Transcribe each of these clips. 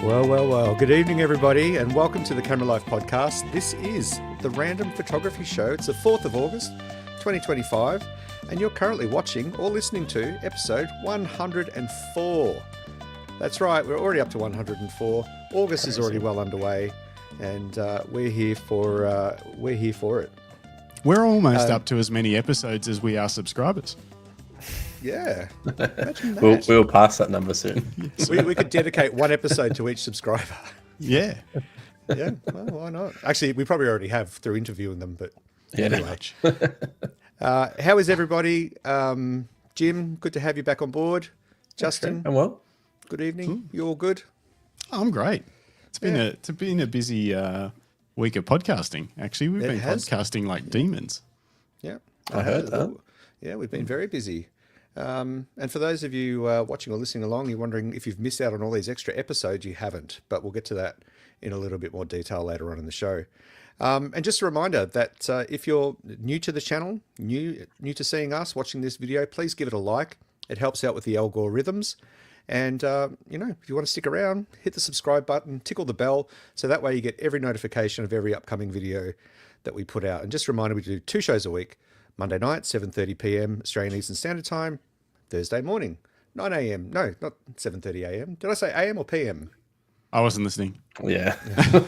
Well. Good evening, everybody, and welcome to the Camera Life podcast. This is the Random Photography Show. It's the 4th of August, 2025, and you're currently watching or listening to episode 104. That's right, we're already up to 104. August is already well underway, and we're here for it. We're almost up to as many episodes as we are subscribers. Yeah, imagine that. We'll pass that number soon. We could dedicate one episode to each subscriber. Yeah. Yeah, well, why not? Actually, we probably already have through interviewing them, but anyway. How is everybody? Jim, good to have you back on board. Justin, I'm well. Good evening. You all good? I'm great. It's been a busy week of podcasting. Actually, we've been podcasting like demons. Yeah, I heard that. Yeah, we've been very busy. And for those of you watching or listening along, you're wondering if you've missed out on all these extra episodes. You haven't, but we'll get to that in a little bit more detail later on in the show. And just a reminder that if you're new to the channel, new to seeing us, watching this video, please give it a like. It helps out with the algorithms. And, if you want to stick around, hit the subscribe button, tickle the bell, so that way you get every notification of every upcoming video that we put out. And just a reminder, we do 2 shows a week. Monday night, 7:30 p.m. Australian Eastern Standard Time. Thursday morning, 9 a.m. No, not 7:30 a.m. Did I say a.m. or p.m.? I wasn't listening. Yeah,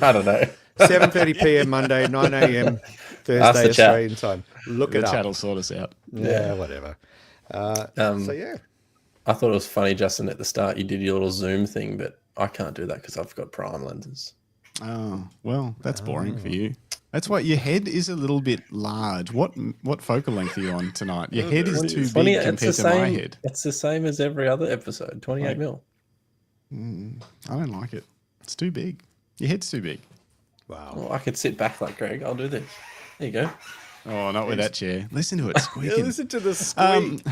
I don't know. 7:30 p.m. Monday, 9 a.m. Thursday Australian time. Look it up. The chat will sort us out. Yeah, whatever. So yeah. I thought it was funny, Justin, at the start you did your little zoom thing, but I can't do that because I've got prime lenses. Oh, well, that's boring for you. That's why your head is a little bit large. What focal length are you on tonight? Your head is too big compared to my head. It's the same as every other episode, 28 mil. I don't like it. It's too big. Your head's too big. Wow. Well, I could sit back like Greg. I'll do this. There you go. Oh, not with that chair. Listen to it squeaking. Yeah, listen to the squeak.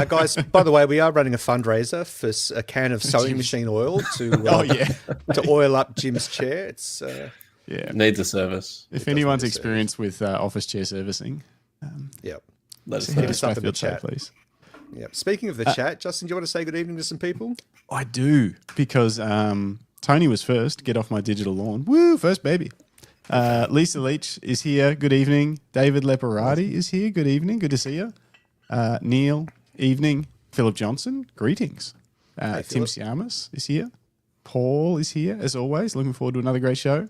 Guys, by the way, we are running a fundraiser for a can of sewing machine oil to oil up Jim's chair. It's needs a service. If anyone's experienced with office chair servicing, let us hit us up in the chat, chat, please. Yeah. Speaking of the chat, Justin, do you want to say good evening to some people? I do, because Tony was first. Get off my digital lawn. Woo, first baby. Lisa Leach is here. Good evening. David Leparati is here. Good evening. Good to see you. Neil, evening. Philip Johnson, greetings. Hey, Tim Siamas is here. Paul is here, as always. Looking forward to another great show.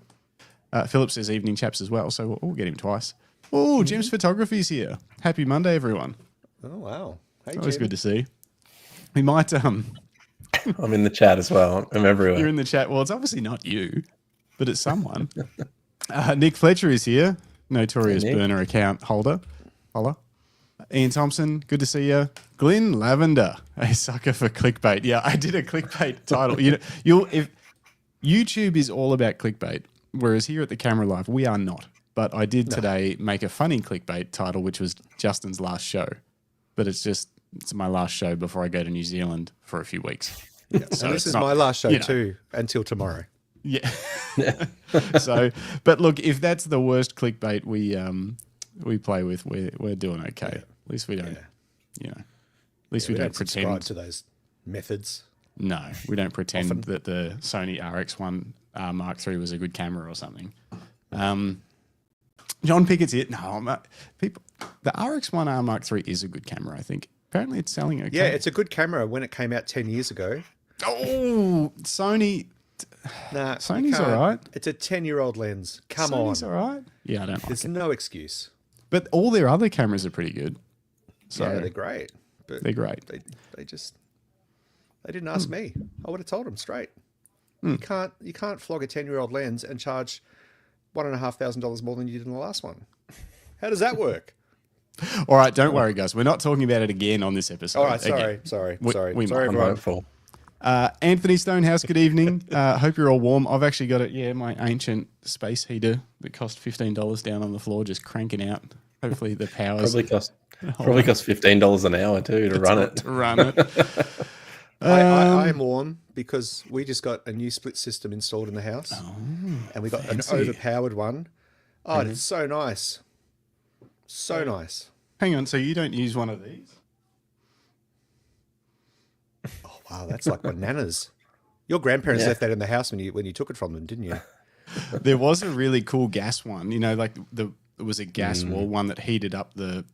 Philip says evening chaps as well, so we'll get him twice. Oh, Jim's Photography is here. Happy Monday, everyone. Oh, wow. Hey, Always Jim. good to see. We might... I'm in the chat as well. I'm everywhere. You're in the chat. Well, it's obviously not you, but it's someone. Nick Fletcher is here, notorious burner account holder. Holla. Ian Thompson, good to see you. Glenn Lavender, a sucker for clickbait. Yeah, I did a clickbait title. If YouTube is all about clickbait, whereas here at the Camera Live, we are not. But I did today make a funny clickbait title, which was Justin's last show. But it's my last show before I go to New Zealand for a few weeks. Yeah. So this is my last show too, until tomorrow. Yeah. So, but look, if that's the worst clickbait we play with, we're doing okay. Yeah. At least we don't, at least we don't subscribe pretend to those methods. No, we don't pretend that the Sony RX1 Mark III was a good camera or something. John Pickett's here. No, the RX1R Mark III is a good camera, I think. Apparently it's selling okay. Yeah, it's a good camera when it came out 10 years ago. Oh, Sony. Nah, Sony's all right. It's a 10-year-old lens. Come on. Sony's all right. Yeah, I don't like There's it. no excuse. But all their other cameras are pretty good. So yeah, they're great. But they're great. They didn't ask me. I would have told them straight. You can't flog a 10-year-old lens and charge $1,500 more than you did in the last one. How does that work? All right, don't worry, guys. We're not talking about it again on this episode. All right, sorry, everyone. Anthony Stonehouse, good evening. Hope you're all warm. I've actually got my ancient space heater that cost $15 down on the floor, just cranking out. Hopefully the power's... Probably cost $15 an hour too to run it. I am warm because we just got a new split system installed in the house. And we got fancy. an overpowered one. Oh, it's so nice. So nice. Hang on, so you don't use one of these? Oh, wow, that's like bananas. Your grandparents Yeah. left that in the house when you took it from them, didn't you? There was a really cool gas one, like it was a gas wall one that heated up the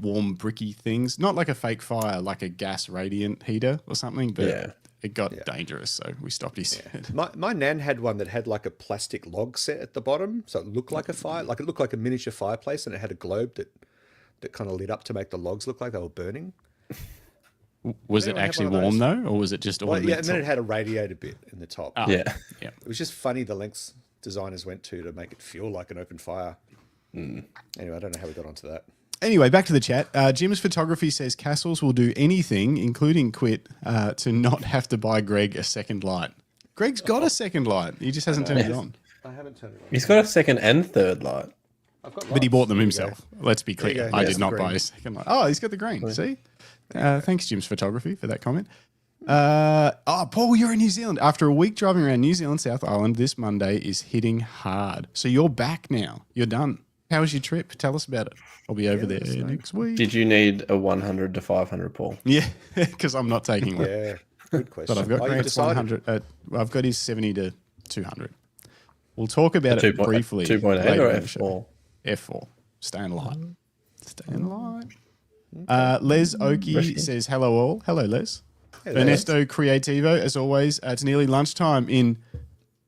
warm bricky things, not like a fake fire, like a gas radiant heater or something, but it got dangerous, so we stopped his set. My nan had one that had like a plastic log set at the bottom, so it looked like a fire, like it looked like a miniature fireplace, and it had a globe that kind of lit up to make the logs look like they were burning. Was it Anyone have actually one of warm those? though, or was it just Well, ornamental? and then it had a radiator bit in the top. Oh, Yeah. yeah. It was just funny the lengths designers went to make it feel like an open fire. Anyway, I don't know how we got onto that. Anyway, back to the chat. Jim's Photography says Castles will do anything, including quit, to not have to buy Greg a second light. Greg's got a second light. He just hasn't turned it on. I haven't turned it on. He's got a second and third light. I've got But he lights. bought them There you go. himself. Let's be There you clear. go. I Yes, did not the buy green. a second light. Oh, he's got the green. See? Thanks, Jim's Photography, for that comment. Paul, you're in New Zealand. After a week driving around New Zealand, South Island, this Monday is hitting hard. So you're back now. You're done. How was your trip? Tell us about it. I'll be over there next week. Did you need a 100 to 500, Paul? Yeah, because I'm not taking one. Yeah, good question. But I've got you Grant's decided? 100. I've got his 70 to 200. We'll talk about it briefly. 2.8 later or in the show. F4? F4. Stay in light. Stay in light. Les Oki says, hello all. Hello, Les. Hello. Ernesto Creativo, as always. It's nearly lunchtime in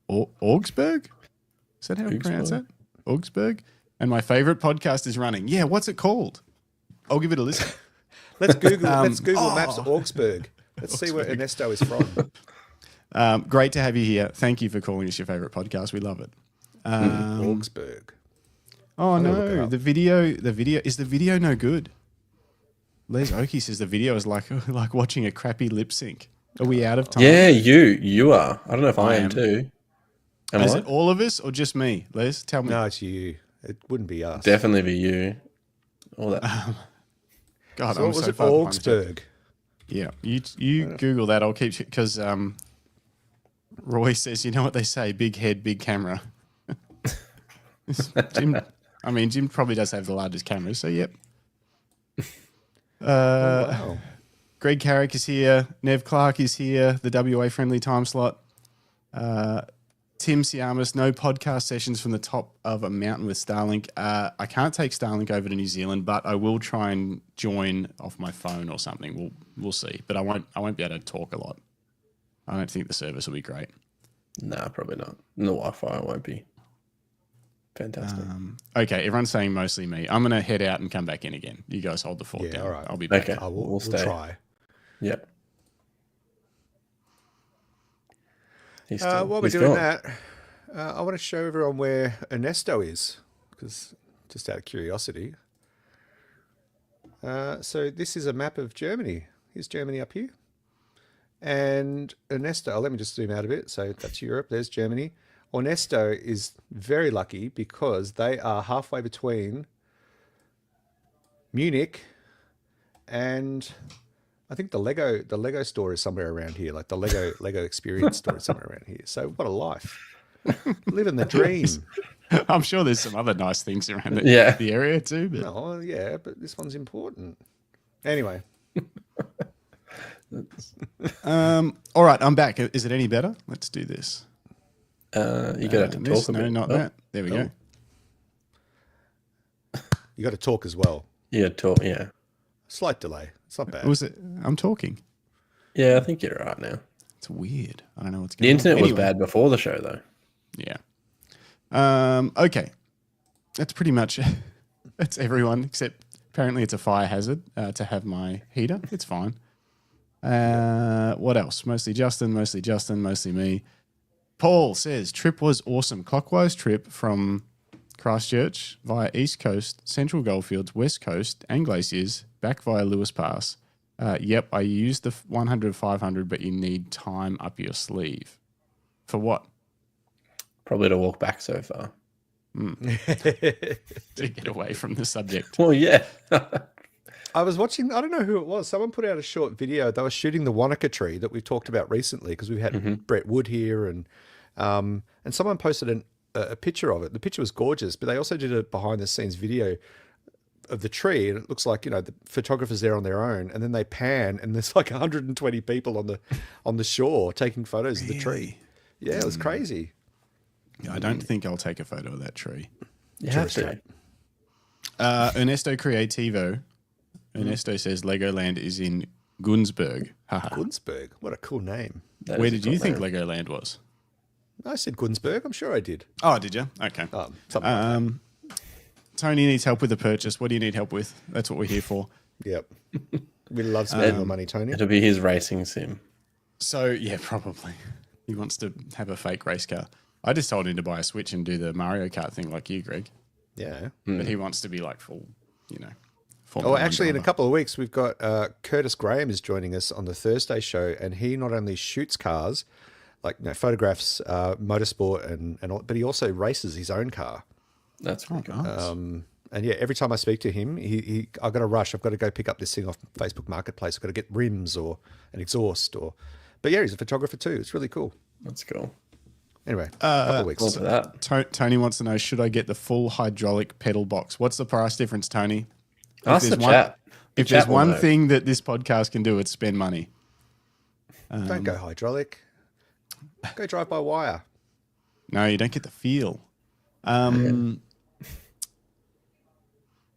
Augsburg. Is that how we pronounce that? Augsburg. And my favorite podcast is running. Yeah, what's it called? I'll give it a listen. Let's Google Maps Augsburg. Let's see where Ernesto is from. Great to have you here. Thank you for calling us your favorite podcast. We love it. Augsburg. Oh look it no, up. the video no good? Les Oki says the video is like watching a crappy lip sync. Are we out of time? Yeah, you are. I don't know if I am am. too. Am Is I? it all of us or just me? Les, tell me. No, it's you. It wouldn't be us. Definitely be you. All that. God, So I'm what was so it? far behind the tape. Augsburg. Yeah, you Google that. I'll keep because Roy says, you know what they say: big head, big camera. Jim probably does have the largest camera, so yep. Wow. Greg Carrick is here. Nev Clark is here. The WA friendly time slot. Tim Siamas, no podcast sessions from the top of a mountain with Starlink. I can't take Starlink over to New Zealand, but I will try and join off my phone or something. We'll see. But I won't be able to talk a lot. I don't think the service will be great. Nah, probably not. The Wi-Fi won't be. Fantastic. Okay, everyone's saying mostly me. I'm going to head out and come back in again. You guys hold the fort Yeah, down. all right. I'll be back. Okay. We'll stay. try. Yep. While we're doing that, I want to show everyone where Ernesto is, because just out of curiosity. So this is a map of Germany. Here's Germany up here. And Ernesto, let me just zoom out a bit. So that's Europe, there's Germany. Ernesto is very lucky because they are halfway between Munich and I think the Lego store is somewhere around here, like the Lego experience store is somewhere around here. So what a life. Living the dream. I'm sure there's some other nice things around the area too. But Oh, yeah, but this one's important. Anyway. all right, I'm back. Is it any better? Let's do this. You got to talk a bit. Not that. There we go. You got to talk as well. Yeah, talk. Yeah. Slight delay. It's not bad. Was it? I'm talking. Yeah, I think you're right now. It's weird. I don't know what's The going on. internet was Anyway. bad before the show, though. Yeah. Okay. That's pretty much that's everyone except apparently it's a fire hazard to have my heater. It's fine. What else? Mostly Justin, mostly me. Paul says trip was awesome. Clockwise trip from Christchurch via East Coast, Central Goldfields, West Coast, and Glaciers, back via Lewis Pass. Yep, I used the 100, 500, but you need time up your sleeve. For what? Probably to walk back so far. To get away from the subject. Well, yeah. I was watching, I don't know who it was. Someone put out a short video. They were shooting the Wanaka tree that we talked about recently because we've had Brett Wood here and someone posted a picture of it. The picture was gorgeous, but they also did a behind the scenes video of the tree, and it looks like, the photographers there on their own, and then they pan, and there's like 120 people on the shore taking photos of the tree. Yeah, it was crazy. Yeah, I don't think I'll take a photo of that tree. You have to. Ernesto Creativo. Ernesto says Legoland is in Gunzburg. Haha. Gunzburg, what a cool name. Where did you think Legoland was? I said Gunzburg. I'm sure I did. Oh, did you? Okay. Something like that. Tony needs help with the purchase. What do you need help with? That's what we're here for. Yep. We love spending more money, Tony. It'll be his racing sim. So, yeah, probably. He wants to have a fake race car. I just told him to buy a Switch and do the Mario Kart thing like you, Greg. Yeah. But he wants to be like full. Actually, in a couple of weeks, we've got Curtis Graham is joining us on the Thursday show, and he not only shoots cars, like photographs motorsport and all, but he also races his own car. That's really good. Nice. And yeah, every time I speak to him, I've got to rush. I've got to go pick up this thing off Facebook Marketplace. I've got to get rims or an exhaust but yeah, he's a photographer too. It's really cool. That's cool. Anyway, a couple of weeks. Look at that. Tony wants to know, should I get the full hydraulic pedal box? What's the price difference, Tony? Ask the chat. If there's one thing that this podcast can do, it's spend money. Don't go hydraulic. Go drive by wire. No, you don't get the feel.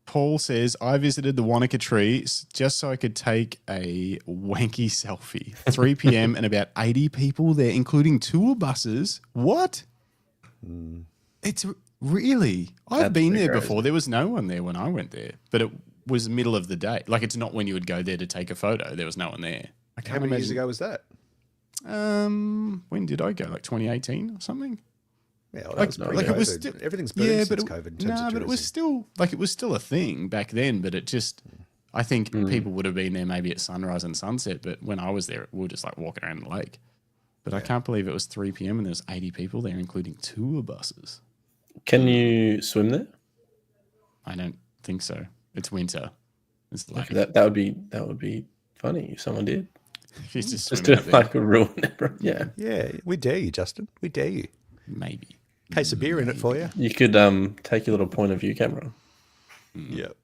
Paul says, I visited the Wanaka tree just so I could take a wanky selfie. 3 p.m. and about 80 people there, including tour buses. What? It's really... I've been there before. There was no one there when I went there, but it was middle of the day. Like, it's not when you would go there to take a photo. There was no one there. How many years ago was that? When did I go? Like 2018 or something? Yeah, well, it was still, everything's boomed since COVID in terms of tourism. But it was still a thing back then. But it just, I think people would have been there maybe at sunrise and sunset. But when I was there, we were just like walking around the lake. But I can't believe it was 3 p.m. and there was 80 people there, including tour buses. Can you swim there? I don't think so. It's winter. It's lake. That would be funny if someone did. Just to like ruin it. Yeah. Yeah, we dare you, Justin. We dare you. Maybe. Case of beer in it for you. You could take your little point of view camera. Yep.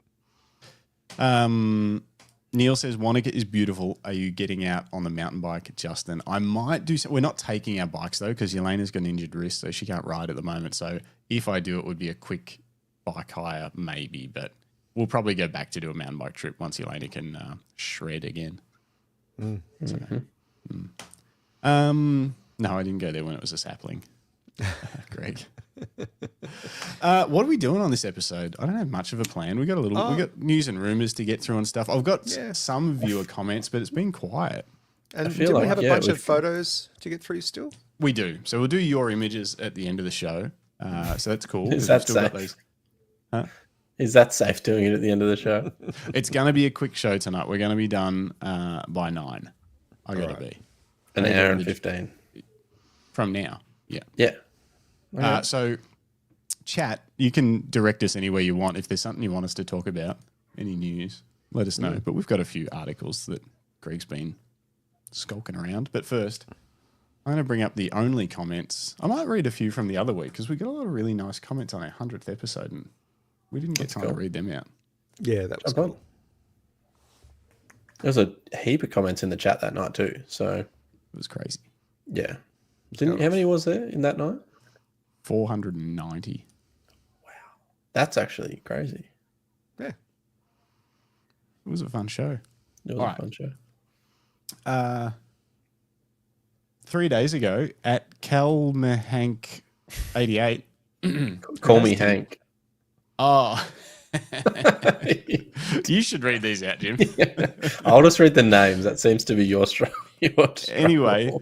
Neil says, Wanaka is beautiful. Are you getting out on the mountain bike, Justin? I might do so. We're not taking our bikes, though, because Elena's got an injured wrist, so she can't ride at the moment. So if I do, it would be a quick bike hire, maybe. But we'll probably go back to do a mountain bike trip once Elena can shred again. No, I didn't go there when it was a sapling. Greg. What are we doing on this episode? I don't have much of a plan. We got we got news and rumors to get through and stuff. I've got some viewer comments, but it's been quiet. And do we have a bunch of photos to get through still? We do. So we'll do your images at the end of the show. So that's cool. Is that safe? Is that safe doing it at the end of the show? It's going to be a quick show tonight. We're going to be done by 9. I got to be. An hour and 15. From now. Yeah. Yeah. So, chat, you can direct us anywhere you want. If there's something you want us to talk about, any news, let us know. But we've got a few articles that Greg's been skulking around. But first, I'm going to bring up the only comments. I might read a few from the other week because we got a lot of really nice comments on our 100th episode and we didn't get time to read them out. Yeah, that was cool. There was a heap of comments in the chat that night too. So it was crazy. Yeah. How many was there in that night? 490. Wow. That's actually crazy. Yeah. It was a fun show. It was a fun show. 3 days ago at Calmahank 88. Call me Hank. Oh. You should read these out, Jim. Yeah. I'll just read the names. That seems to be your struggle. Anyway,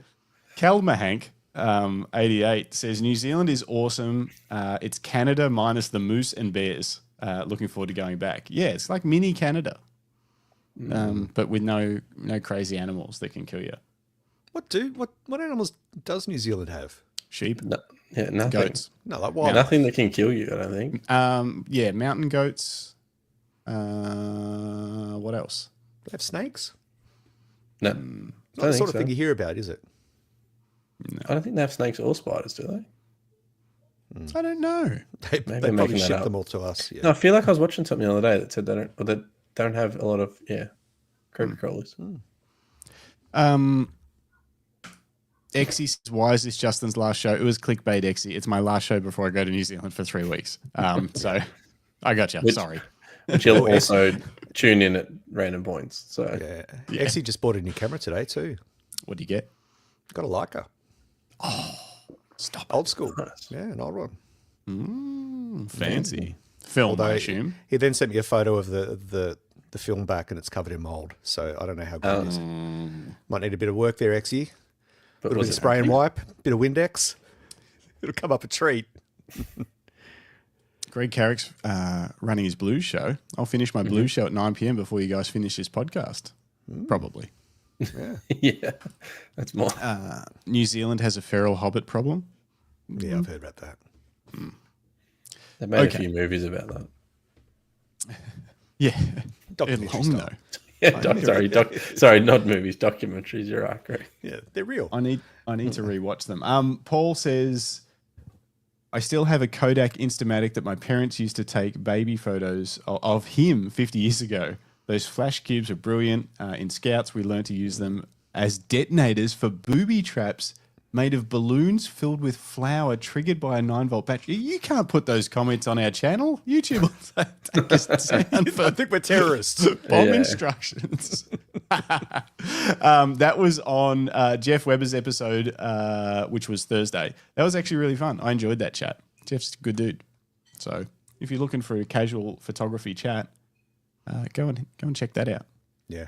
Calmahank 88 says New Zealand is awesome. It's Canada minus the moose and bears. Looking forward to going back. Yeah, it's like mini Canada, but with no crazy animals that can kill you. What animals does New Zealand have? Sheep. No, yeah, nothing. Goats. No, like wild. Nothing that can kill you, I don't think. Yeah, mountain goats. What else? They have snakes? No. Not the sort of thing you hear about, is it? No. I don't think they have snakes or spiders, do I don't know. They I'm probably making that ship up. them all to us. Yeah. No, I feel like I was watching something the other day that said they don't have a lot of creepy crawlers. Exy says, why is this Justin's last show? It was clickbait, Exy. It's my last show before I go to New Zealand for 3 weeks. So I got you. Sorry. Which you'll also tune in at random points. So Yeah. Exy just bought a new camera today too. What do you get? Got a Leica. Stop. Old school. Nice. Yeah, an old one. Fancy. Film, I assume. He then sent me a photo of the film back and it's covered in mold. So I don't know how good it is. Might need a bit of work there, Exy. A little bit of spray and wipe, bit of Windex. It'll come up a treat. Greg Carrick's running his blues show. I'll finish my blues show at 9 p.m. before you guys finish this podcast. Probably. Yeah. yeah, that's more. New Zealand has a feral hobbit problem. Yeah, I've heard about that. They made a few movies about that. Yeah. They're Documentary long, style. though. Yeah, sorry, not movies, documentaries. You're right, Greg. Yeah, they're real. I need to rewatch them. Paul says, I still have a Kodak Instamatic that my parents used to take baby photos of him 50 years ago. Those flash cubes are brilliant. In Scouts, we learned to use them as detonators for booby traps made of balloons filled with flour triggered by a 9-volt battery. You can't put those comments on our channel. YouTube will take us down for I think we're terrorists. bomb instructions. That was on Jeff Weber's episode, which was Thursday. That was actually really fun. I enjoyed that chat. Jeff's a good dude. So if you're looking for a casual photography chat, go and check that out. Yeah.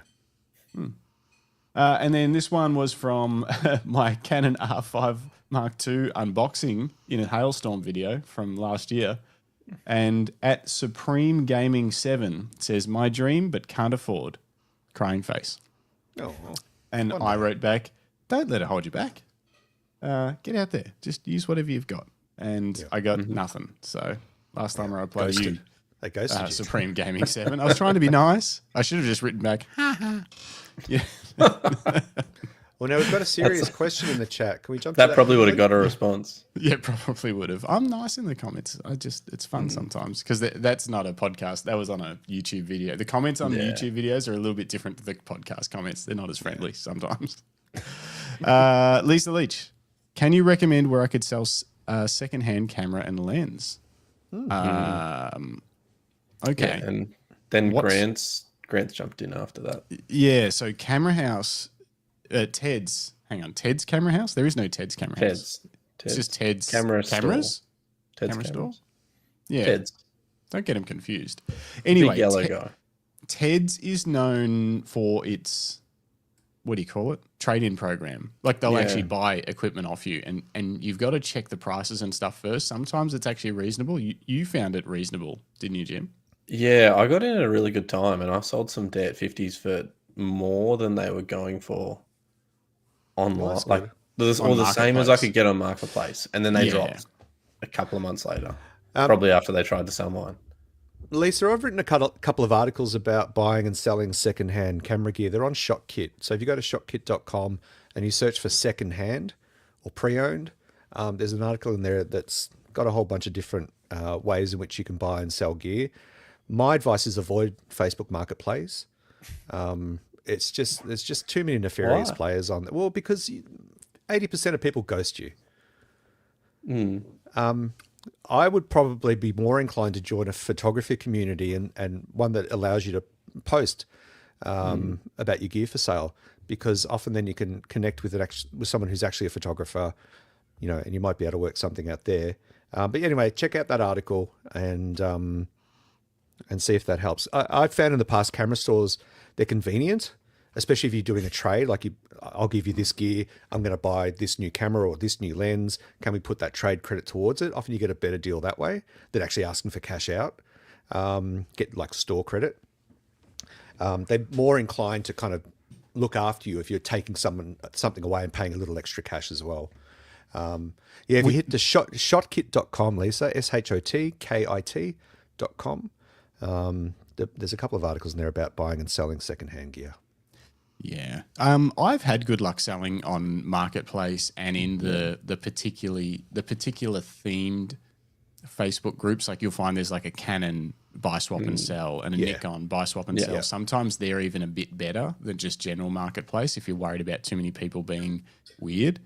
And then this one was from my Canon R5 Mark II unboxing in a hailstorm video from last year. And at Supreme Gaming 7 says, my dream, but can't afford. Crying face. Oh. And I wrote back, don't let it hold you back. Get out there. Just use whatever you've got. And I got nothing. So last time I replied to you, They ghosted you. Supreme Gaming 7. I was trying to be nice. I should have just written back, yeah. Well, now we've got a serious question in the chat. Can we jump to That that? probably would have got a response. Yeah, probably would have. I'm nice in the comments. It's fun sometimes because that's not a podcast. That was on a YouTube video. The comments on the YouTube videos are a little bit different to the podcast comments. They're not as friendly sometimes. Lisa Leach, can you recommend where I could sell a secondhand camera and lens? Okay. Yeah, and then Grant's jumped in after that. Yeah, so Camera House, Ted's Camera House? There is no Ted's Camera House. It's just Ted's cameras. Ted's Camera store? Yeah. Ted's. Don't get him confused. Anyway, Big yellow guy. Ted's is known for its, what do you call it? Trade-in program. Like they'll actually buy equipment off you and you've got to check the prices and stuff first. Sometimes it's actually reasonable. You found it reasonable, didn't you, Jim? Yeah, I got in at a really good time and I sold some DAT 50s for more than they were going for online. Like the same as I could get on Marketplace. And then they dropped a couple of months later. Probably after they tried to sell mine. Lisa, I've written a couple of articles about buying and selling secondhand camera gear. They're on ShotKit. So if you go to shotkit.com and you search for secondhand or pre-owned, there's an article in there that's got a whole bunch of different ways in which you can buy and sell gear. My advice is avoid Facebook Marketplace. There's just too many nefarious players on there. Well, because 80% of people ghost you. I would probably be more inclined to join a photography community and one that allows you to post about your gear for sale, because often then you can connect with someone who's actually a photographer, and you might be able to work something out there. But anyway, check out that article and see if that helps. I've found in the past camera stores, they're convenient, especially if you're doing a trade. Like I'll give you this gear, I'm going to buy this new camera or this new lens. Can we put that trade credit towards it? Often you get a better deal that way than actually asking for cash out. Get like store credit. They're more inclined to kind of look after you if you're taking something away and paying a little extra cash as well. If you hit the shotkit.com, Lisa, shotkit.com. There's a couple of articles in there about buying and selling secondhand gear. Yeah. I've had good luck selling on Marketplace and in the particular themed Facebook groups, like you'll find there's like a Canon buy, swap and sell and a Nikon buy, swap and sell. Sometimes they're even a bit better than just general marketplace if you're worried about too many people being weird.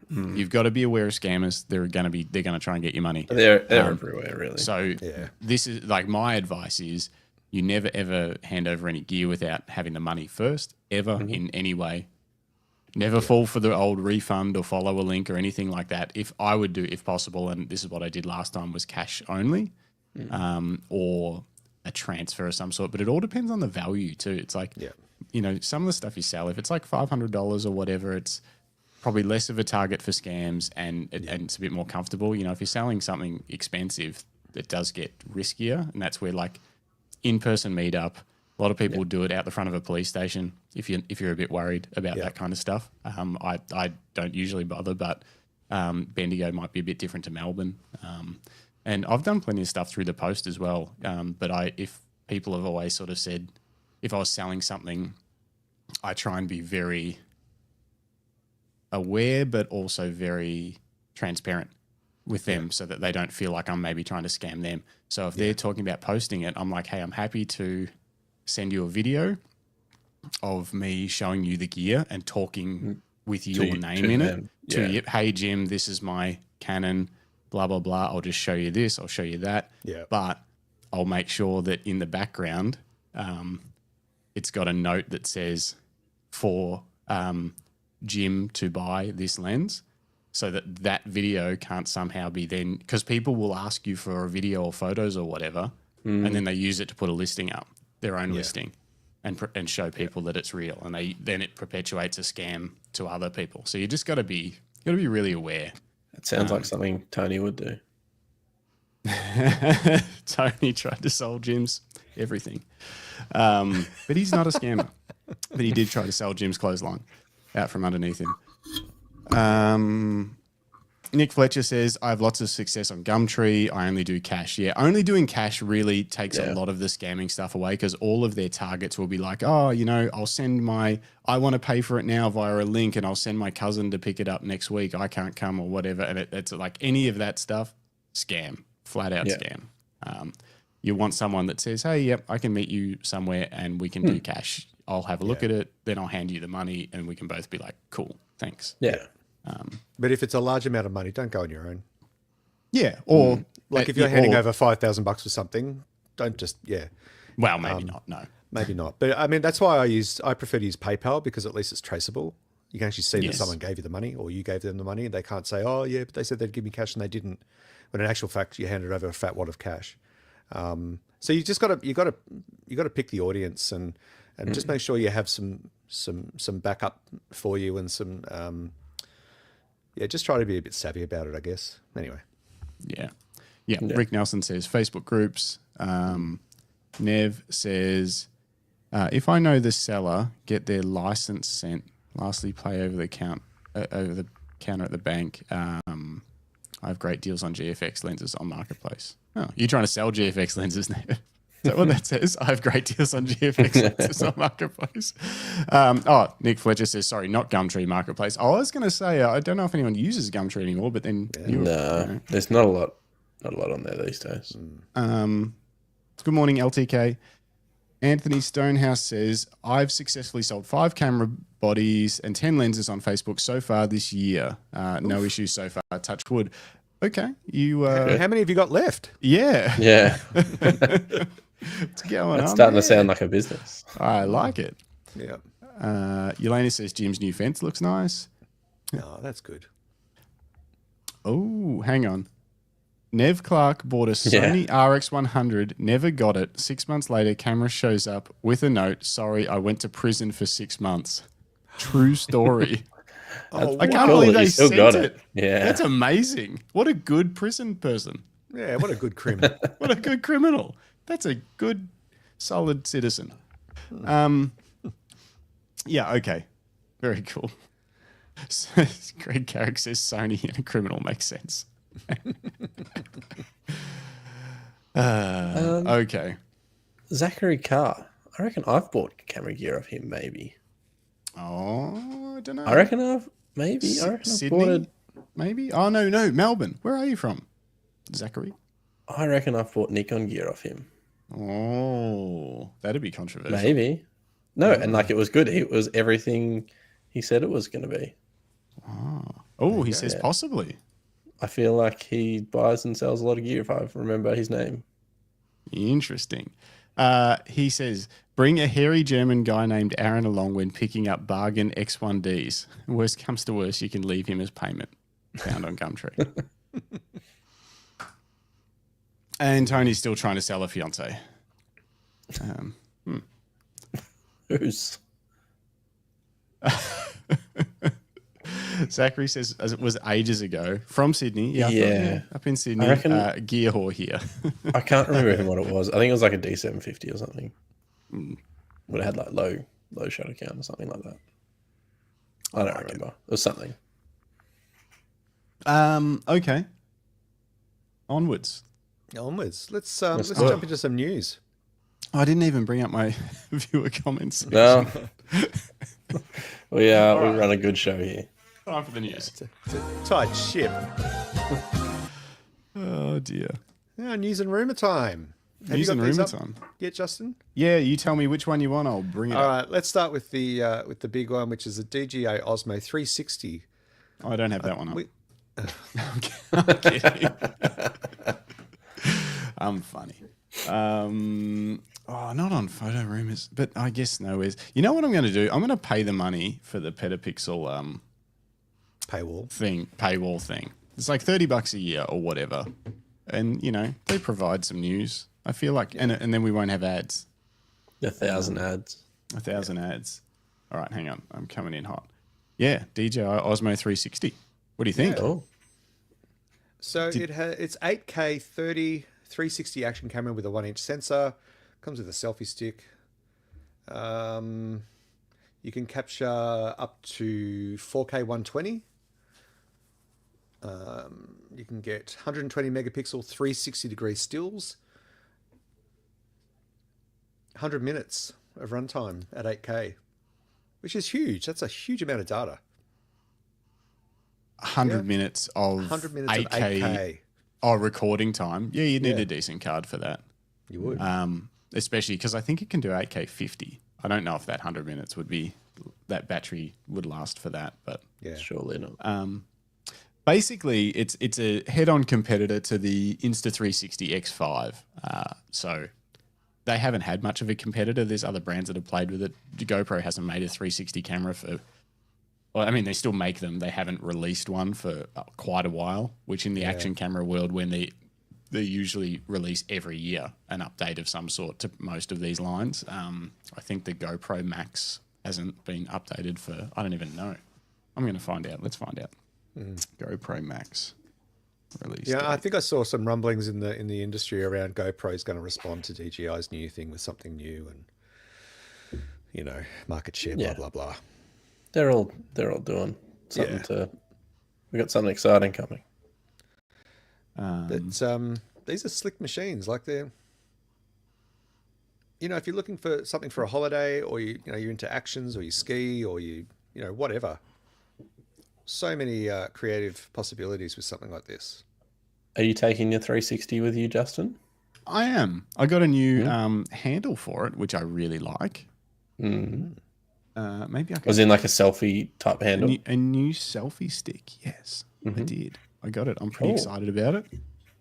You've got to be aware of scammers. They're going to try and get your money. They're everywhere, really. So this is like my advice is you never ever hand over any gear without having the money first, ever in any way. Never fall for the old refund or follow a link or anything like that. If I would do, if possible, and this is what I did last time, was cash only or a transfer of some sort. But it all depends on the value too. It's like, you know, some of the stuff you sell, if it's like $500 or whatever, it's probably less of a target for scams and it's a bit more comfortable. You know, if you're selling something expensive, it does get riskier. And that's where like in-person meetup, a lot of people do it out the front of a police station if you're a bit worried about that kind of stuff. I don't usually bother, but Bendigo might be a bit different to Melbourne. And I've done plenty of stuff through the post as well. But if people have always sort of said, if I was selling something, I try and be very aware, but also very transparent with them so that they don't feel like I'm maybe trying to scam them. So if they're talking about posting it, I'm like, hey, I'm happy to send you a video of me showing you the gear and talking with your name in it. Hey, Jim, this is my Canon, blah, blah, blah. I'll just show you this. I'll show you that. Yeah. But I'll make sure that in the background, it's got a note that says for Jim to buy this lens, so that video can't somehow be then, because people will ask you for a video or photos or whatever, and then they use it to put a listing up, their own listing, and show people that it's real, and then it perpetuates a scam to other people. So you just got to be really aware. It sounds like something Tony would do. Tony tried to sell Jim's everything, but he's not a scammer. But he did try to sell Jim's clothesline out from underneath him. Nick Fletcher says, I have lots of success on Gumtree. I only do cash. Yeah, only doing cash really takes a lot of the scamming stuff away, because all of their targets will be like, oh, you know, I want to pay for it now via a link, and I'll send my cousin to pick it up next week. I can't come or whatever. And it's like any of that stuff, scam, flat out scam. You want someone that says, hey, yep, I can meet you somewhere and we can do cash. I'll have a look at it, then I'll hand you the money, and we can both be like, cool, thanks. Yeah. But if it's a large amount of money, don't go on your own. Yeah. Or like if you're handing over $5,000 for something, don't just, Well, maybe not. No. Maybe not. But I mean, that's why I prefer to use PayPal, because at least it's traceable. You can actually see that someone gave you the money or you gave them the money, and they can't say, oh yeah, but they said they'd give me cash and they didn't. When in actual fact, you handed over a fat wad of cash. So you just got to pick the audience and just make sure you have some backup for you and some, just try to be a bit savvy about it, I guess. Anyway. Yeah. Rick Nelson says Facebook groups. Nev says, if I know the seller, get their license sent. Lastly, play over the counter at the bank. I have great deals on GFX lenses on Marketplace. Oh, you're trying to sell GFX lenses now? Is that what that says? I have great deals on GFX lenses on Marketplace. Nick Fletcher says, sorry, not Gumtree Marketplace. I was going to say, I don't know if anyone uses Gumtree anymore, but then... there's not a lot on there these days. Good morning, LTK. Anthony Stonehouse says, I've successfully sold 5 camera bodies and 10 lenses on Facebook so far this year. No issues so far, touch wood. Okay. How many have you got left? Yeah. Yeah. What's going on? It's starting to sound like a business. I like it. Yeah. Yelena says Jim's new fence looks nice. Oh, that's good. Oh, hang on. Nev Clark bought a Sony RX100, never got it. 6 months later, camera shows up with a note, sorry, I went to prison for 6 months. True story. I can't believe they sent it. Yeah. That's amazing. What a good prison person. Yeah, what a good criminal. What a good criminal. That's a good, solid citizen. Yeah, okay. Very cool. Greg Carrick says Sony and a criminal makes sense. Okay. Zachary Carr. I reckon I've bought camera gear of him, maybe. Oh, I don't know. I reckon I've Sydney, maybe? Oh, no, Melbourne. Where are you from, Zachary? I reckon I've bought Nikon gear off him. Oh, that'd be controversial. Maybe. No, and like it was good. It was everything he said it was going to be. Oh, he says possibly. I feel like he buys and sells a lot of gear if I remember his name. Interesting. He says, bring a hairy German guy named Aaron along when picking up bargain X1Ds. Worst comes to worst, you can leave him as payment. Found on Gumtree. And Tony's still trying to sell a fiance. Who's? Zachary says, as it was ages ago, from Sydney. Yeah. Up in Sydney. I reckon, gear whore here. I can't remember what it was. I think it was like a D750 or something. Would have had like low shutter count or something like that. I don't remember. It was something. Okay. Onwards. Let's jump into some news. I didn't even bring up my viewer comments. No. we run a good show here. Time for the news. It's a tight ship. Oh dear. News and rumour time. News and rumour time. Yeah, Justin? Yeah, you tell me which one you want. I'll bring it up. All right, let's start with the big one, which is the DJI Osmo 360. I don't have that one up. I'm kidding. I'm funny. Not on Photo Rumors, but I guess nowhere's. You know what I'm going to do? I'm going to pay the money for the Petapixel paywall thing. It's like $30 a year or whatever, and they provide some news. I feel like, and then we won't have ads. 1,000 ads. 1,000 ads. All right, hang on. I'm coming in hot. Yeah, DJI Osmo 360. What do you think? Yeah. Oh. So it's 8K 30 360 action camera with a 1-inch sensor. Comes with a selfie stick. You can capture up to 4K 120. You can get 120 megapixel 360 degree stills. 100 minutes of runtime at 8K, which is huge. That's a huge amount of data. 100 minutes of 8K. Recording time. Yeah, you'd need a decent card for that. You would. Especially because I think it can do 8K 50. I don't know if that 100 minutes that battery would last for that, but surely not. Basically, it's a head-on competitor to the Insta360 X3. So they haven't had much of a competitor. There's other brands that have played with it. GoPro hasn't made a 360 camera they still make them. They haven't released one for quite a while, which in the action camera world, when they usually release every year an update of some sort to most of these lines. I think the GoPro Max hasn't been updated for, I don't even know. I'm going to find out. Let's find out. GoPro Max release. Yeah, I think I saw some rumblings in the industry around GoPro's going to respond to DJI's new thing with something new and, market share, blah, blah, blah. They're all doing something we got something exciting coming. But these are slick machines. Like they're, if you're looking for something for a holiday, or you're into actions, or you ski, or whatever. So many creative possibilities with something like this. Are you taking your 360 with you, Justin? I am. I got a new handle for it, which I really like. Mm-hmm. Maybe I could. Was in like a selfie type handle? A new selfie stick. Yes, I did. I got it. I'm pretty excited about it.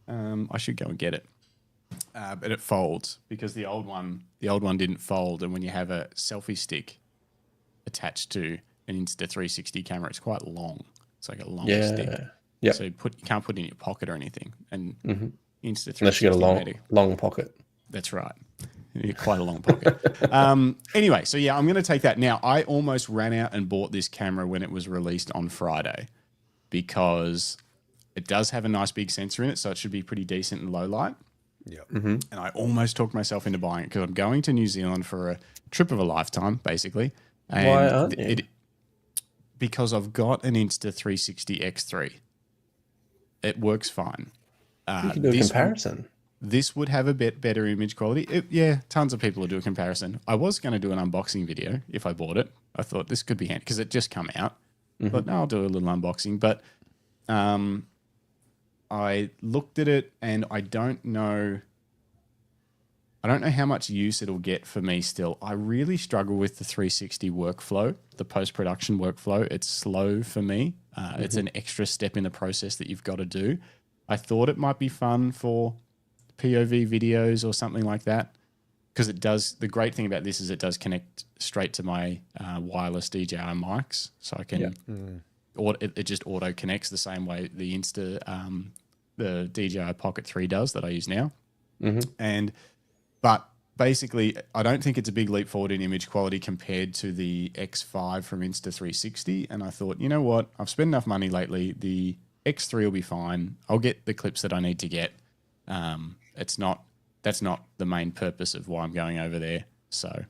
I should go and get it. But it folds because the old one didn't fold, and when you have a selfie stick attached to an Insta360 camera, it's quite long. It's like a long stick. Yeah. So you can't put it in your pocket or anything. And Insta360 unless you got a long pocket. That's right. Quite a long pocket. Anyway, so I'm going to take that. Now, I almost ran out and bought this camera when it was released on Friday because it does have a nice big sensor in it, so it should be pretty decent in low light. Yeah. Mm-hmm. And I almost talked myself into buying it because I'm going to New Zealand for a trip of a lifetime, basically. And why aren't you? Because I've got an Insta360 X3. It works fine. You can do a comparison. This would have a bit better image quality. Tons of people will do a comparison. I was going to do an unboxing video if I bought it. I thought this could be handy because it just come out. But no, I'll do a little unboxing. But I looked at it and I don't know how much use it'll get for me still. I really struggle with the 360 workflow, the post-production workflow. It's slow for me. It's an extra step in the process that you've got to do. I thought it might be fun for POV videos or something like that, because it does. The great thing about this is it does connect straight to my wireless DJI mics, so I can. It just auto connects the same way the the DJI Pocket 3 does that I use now, But basically, I don't think it's a big leap forward in image quality compared to the X5 from Insta360. And I thought, you know what? I've spent enough money lately. The X3 will be fine. I'll get the clips that I need to get. That's not the main purpose of why I'm going over there. So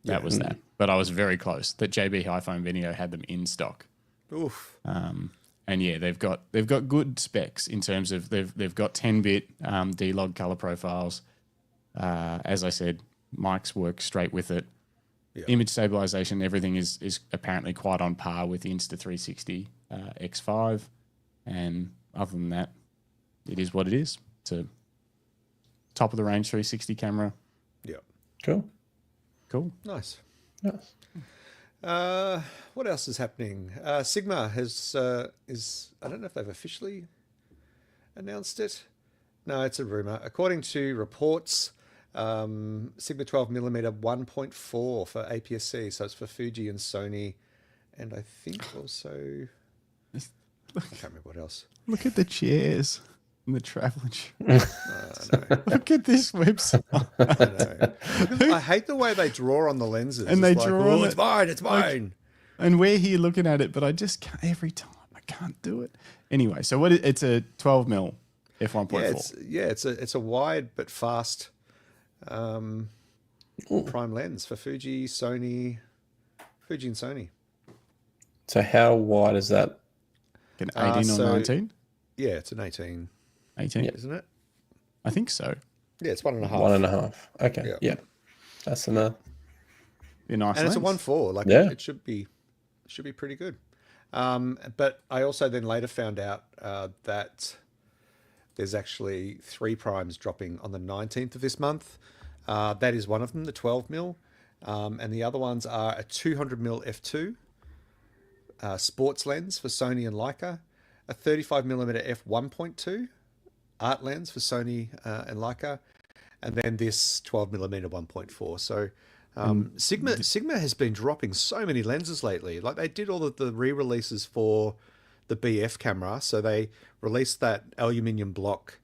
that was that. But I was very close. That JB Hi-Phone Video had them in stock. Oof. And yeah, they've got good specs in terms of they've got 10-bit D-Log color profiles. As I said, mics work straight with it. Yeah. Image stabilization, everything is apparently quite on par with the Insta360 X5. And other than that, it is what it is. It's a top of the range 360 camera. Yeah. Cool. Nice. What else is happening? Sigma is I don't know if they've officially announced it. No, it's a rumor. According to reports, Sigma 12mm 1.4 for APS-C, so it's for Fuji and Sony, and I think also I can't remember what else. Look at the chairs and the traveling chairs. Look at this website. I know. I hate the way they draw on the lenses. And they draw on it's mine. It's mine. And we're here looking at it, but I just can't every time. I can't do it. Anyway, so it's a 12mm f1.4. It's a wide but fast prime lens for Fuji and Sony. So how wide is that? An 18 or 19? Yeah, it's an 18. 18, isn't it? I think so. Yeah, it's 1.5. 1.5. Okay. Yeah. That's enough. Be nice. And lens. it's a 1.4. Like it should be pretty good. But I also then later found out that there's actually 3 primes dropping on the 19th of this month. That is one of them, the 12mm. And the other ones are a 200mm f2 sports lens for Sony and Leica, a 35mm f1.2 art lens for Sony and Leica, and then this 12mm 1.4. So Sigma has been dropping so many lenses lately. Like they did all of the re-releases for the BF camera. So they released that aluminium block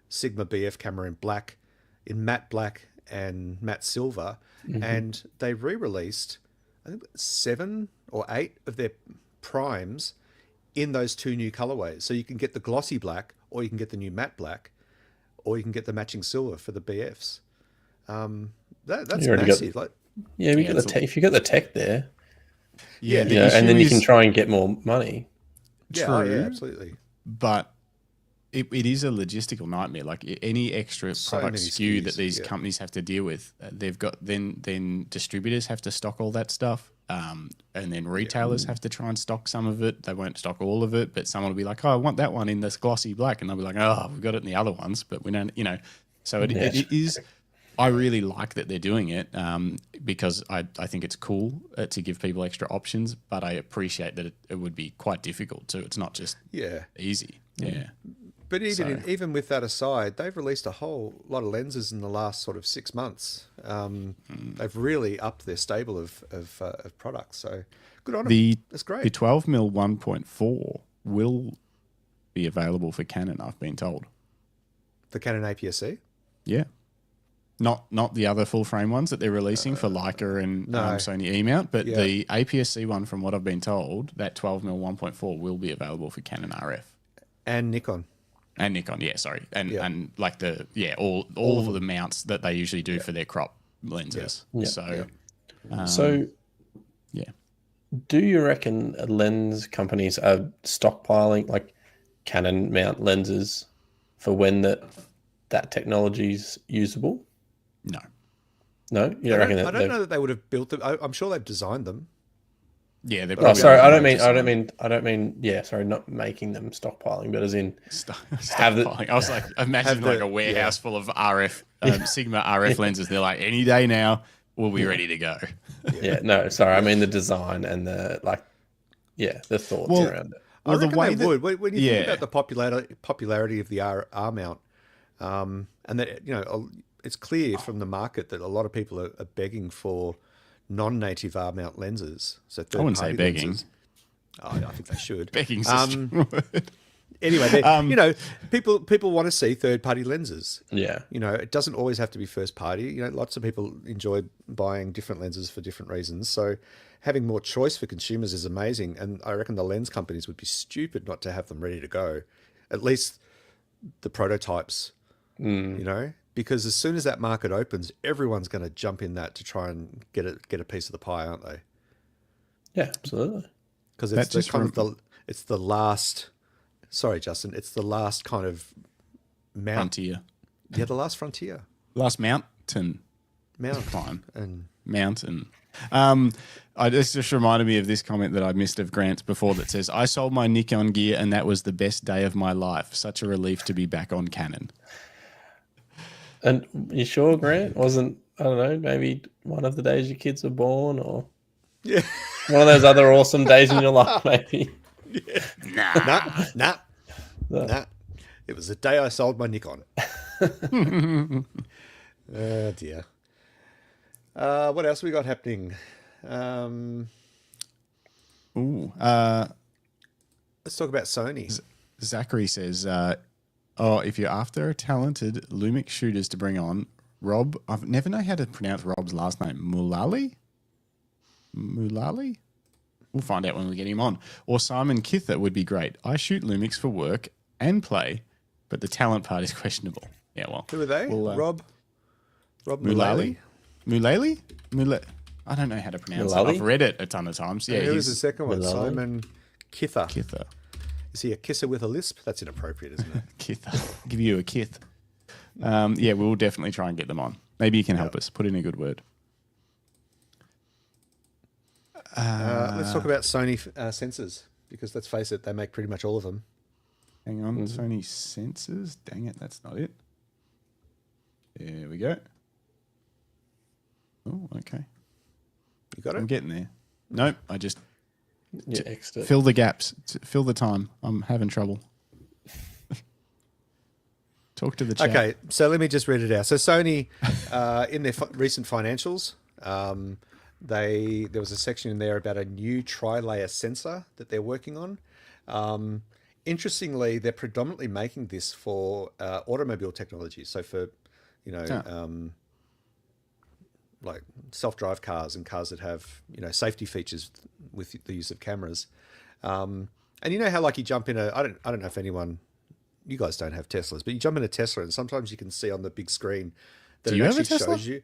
Sigma BF camera in black, in matte black and matte silver. And they re-released, I think 7 or 8 of their primes in those 2 new colorways. So you can get the glossy black, or you can get the new matte black, or you can get the matching silver for the BFs. That's massive. If you got the tech there, the and then you can try and get more money. True, yeah, absolutely. But it is a logistical nightmare. Like any extra product SKU that these companies have to deal with, they've got then distributors have to stock all that stuff, and then retailers have to try and stock some of it. They won't stock all of it, but someone will be like, "Oh, I want that one in this glossy black," and they'll be like, "Oh, we've got it in the other ones, but we don't." So it is. I really like that they're doing it because I think it's cool to give people extra options, but I appreciate that it would be quite difficult too. It's not just easy. Yeah. But even with that aside, they've released a whole lot of lenses in the last sort of 6 months. They've really upped their stable of products. So good on them. That's great. The 12mm 1.4 will be available for Canon, I've been told. The Canon APS-C? Yeah. Not the other full frame ones that they're releasing for Leica and Sony E-mount, but the APS-C one, from what I've been told, that 12mm 1.4 will be available for Canon RF. And Nikon. And Nikon, sorry. And like all of the mounts that they usually do for their crop lenses. So do you reckon lens companies are stockpiling like Canon mount lenses for when that technology's usable? No. No? You don't reckon that? I don't know that they would have built them. I'm sure they've designed them. Yeah, they're Oh, probably. sorry, I don't mean. Yeah, sorry, not making them stockpiling, but as in have the. I was like, imagine like a warehouse full of RF Sigma RF lenses. They're like, any day now, we'll be ready to go. Yeah, no, sorry, I mean the design and the the thoughts around it. I reckon they would. When you think about the popularity of the R mount, and that it's clear from the market that a lot of people are begging for non-native R mount lenses. So I wouldn't say begging. Lenses. Oh, I think they should. Begging's a strong word. Anyway, people want to see third-party lenses. Yeah, it doesn't always have to be first-party. Lots of people enjoy buying different lenses for different reasons. So having more choice for consumers is amazing, and I reckon the lens companies would be stupid not to have them ready to go. At least the prototypes, because as soon as that market opens, everyone's going to jump in that to try and get a piece of the pie, aren't they? Yeah, absolutely. Because it's the last. Sorry, Justin. It's the last kind of frontier. Yeah, the last frontier. Last mountain climb and mountain. This just reminded me of this comment that I missed of Grant's before that says, "I sold my Nikon gear and that was the best day of my life. Such a relief to be back on Canon." And you sure, Grant? Wasn't, I don't know, maybe one of the days your kids were born, or one of those other awesome days in your life, maybe? Yeah. Nah. It was the day I sold my Nikon. Oh dear. What else we got happening? Let's talk about Sony. Zachary says, if you're after a talented Lumix shooters to bring on, Rob, I've never know how to pronounce Rob's last name. Mulally? We'll find out when we get him on. Or Simon Kither would be great. I shoot Lumix for work and play, but the talent part is questionable. Yeah, well. Who are they? Rob Mulally? Mulally? I don't know how to pronounce it. I've read it a ton of times. Yeah, who was the second one? Mulally? Simon Kither. Kither. Is he a kisser with a lisp? That's inappropriate, isn't it? Kither. Give you a kith. We'll definitely try and get them on. Maybe you can help us. Put in a good word. Let's talk about Sony sensors, because let's face it, they make pretty much all of them. Hang on, Sony sensors. Dang it, that's not it. There we go. Oh, okay. You got it? I'm getting there. Nope, I just Extra. fill the gaps, fill the time. I'm having trouble. Talk to the chat. Okay, so let me just read it out. So Sony, in their recent financials, there was a section in there about a new tri-layer sensor that they're working on. Interestingly, they're predominantly making this for automobile technology. So for, like self-drive cars and cars that have, safety features with the use of cameras. And you know how like you jump in I don't know if you guys don't have Teslas, but you jump in a Tesla and sometimes you can see on the big screen that Do it you have a actually Tesla? shows you.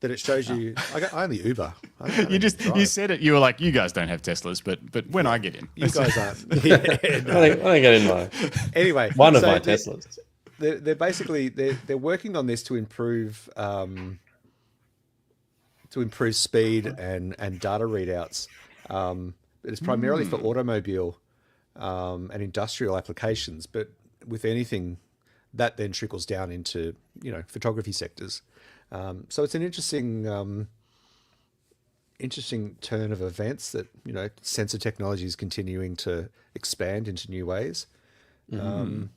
That it shows you. I only Uber. You said it. You were like, you guys don't have Teslas, but when I get in, you guys aren't. Yeah, no. I don't get in mine. Anyway, One of my Teslas. They're basically they're working on this to improve speed and data readouts. It's primarily for automobile and industrial applications, but with anything that then trickles down into photography sectors. So it's an interesting turn of events that sensor technology is continuing to expand into new ways. But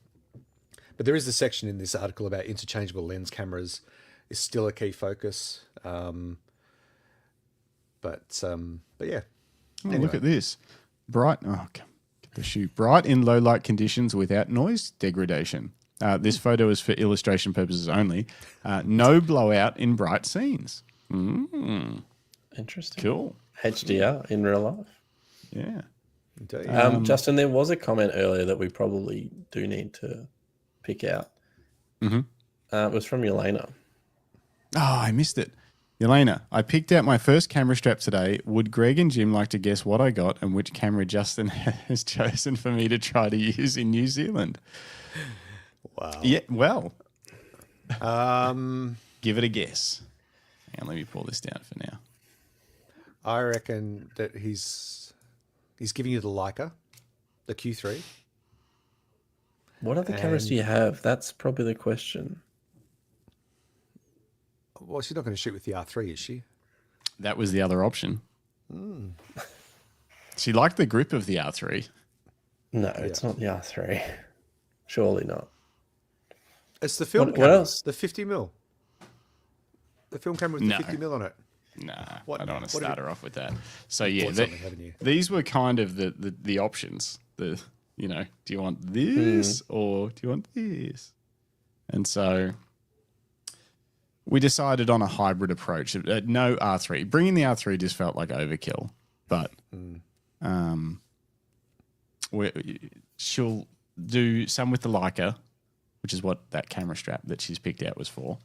there is a section in this article about interchangeable lens cameras is still a key focus. But yeah. Anyway. Look at this. Bright in low light conditions without noise degradation. This photo is for illustration purposes only. No blowout in bright scenes. Interesting. Cool. HDR in real life. Yeah. Justin, there was a comment earlier that we probably do need to pick out. It was from Yelena. Oh, I missed it. Yelena, I picked out my first camera strap today. Would Greg and Jim like to guess what I got and which camera Justin has chosen for me to try to use in New Zealand? Wow. Yeah, well. Give it a guess. Hang on, let me pull this down for now. I reckon that he's giving you the Leica, the Q3. What other cameras do you have? That's probably the question. Well, she's not going to shoot with the R3, is she? That was the other option. She liked the grip of the R3. No, it's not the R3. Surely not. It's the film camera. What else? The 50mm. The film camera with the 50mm on it. Nah, I don't want to start her off with that. So yeah, these were kind of the options. Do you want this or do you want this? And so we decided on a hybrid approach. No R3. Bringing the R3 just felt like overkill. But she'll do some with the Leica, which is what that camera strap that she's picked out was for,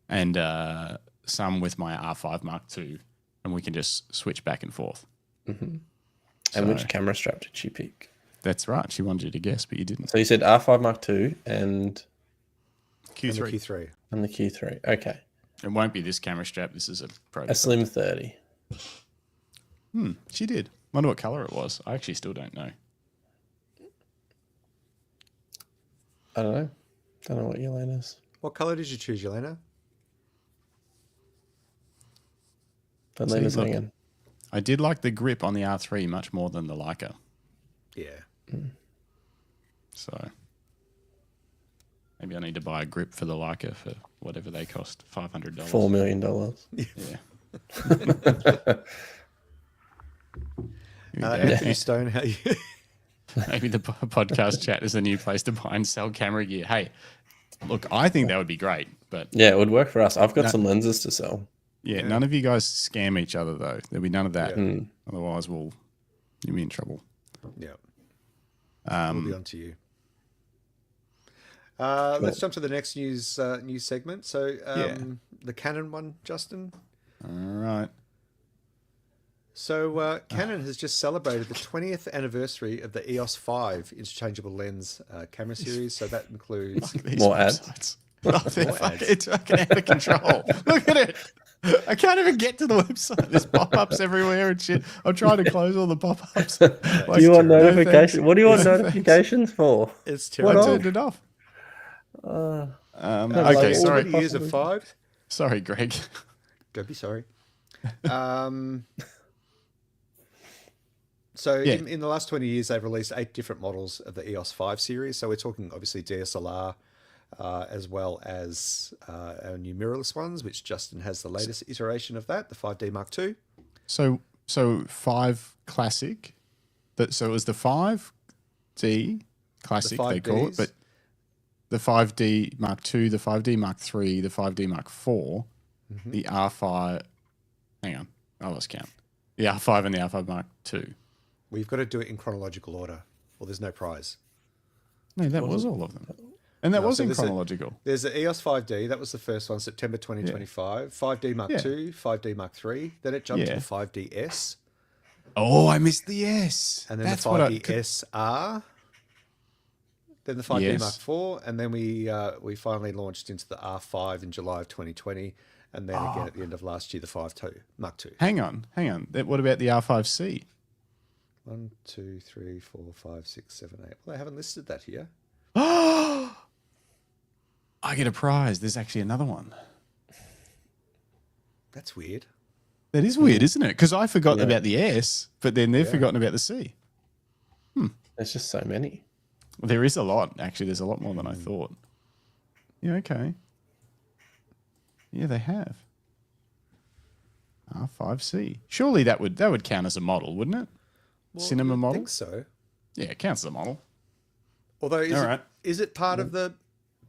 and some with my R5 Mark II, and we can just switch back and forth. Mm-hmm. And which camera strap did she pick? That's right. She wanted you to guess, but you didn't. So you said R5 Mark II and Q3. And the Q3. Okay. It won't be this camera strap. This is a prototype. A Slim 30. She did. Wonder what color it was. I actually still don't know. I don't know. Don't know what Yelena's. What color did you choose, Yelena? Yelena's hanging. I did like the grip on the R3 much more than the Leica. Yeah. So maybe I need to buy a grip for the Leica for whatever they cost, $500. $4 million. Yeah. Anthony Stone, how you? Maybe the podcast chat is the new place to buy and sell camera gear. Hey, look, I think that would be great, but yeah, it would work for us. I've got some lenses to sell. Yeah, none of you guys scam each other though. There'll be none of that. Otherwise, you'll be in trouble. Yeah. We'll be on to you. Let's jump to the next news segment. So the Canon one, Justin. All right. So Canon has just celebrated the 20th anniversary of the EOS 5 interchangeable lens camera series. So that includes more ads. It's fucking out of control. Look at it. I can't even get to the website. There's pop-ups everywhere and shit. I'm trying to close all the pop-ups. Do you want notifications? What do you want notifications for? It's terrible. I turned it off. Okay, sorry. Years of 5. Sorry, Greg. Don't be sorry. So in the last 20 years, they've released 8 different models of the EOS 5 series. So we're talking obviously DSLR, as well as our new mirrorless ones, which Justin has the latest iteration of that, the 5D Mark II. So 5 Classic. So it was the 5D Classic, they call it, but the 5D Mark II, the 5D Mark III, the 5D Mark IV, the R5. Hang on, I lost count. The R5 and the R5 Mark II. We've got to do it in chronological order, or there's no prize. No, that was all of them. And that wasn't chronological. There's the EOS 5D. That was the first one, September 2025. 5D Mark II, 5D Mark III. Then it jumped to the 5DS. Oh, I missed the S. And then the 5D-SR. Then the 5D Mark IV. And then we finally launched into the R5 in July of 2020. And then again at the end of last year, the 5D Mark II. Hang on. What about the R5C? 1, 2, 3, 4, 5, 6, 7, 8. Well, they haven't listed that here. I get a prize. There's actually another one. That's weird. That is weird, isn't it? Because I forgot about the S, but then they've forgotten about the C. There's just so many. Well, there is a lot, actually. There's a lot more than I thought. Yeah, okay. Yeah, they have. R5C. Surely that would count as a model, wouldn't it? Well, Cinema model? I think so. Yeah, it counts as a model. Although, is it part of that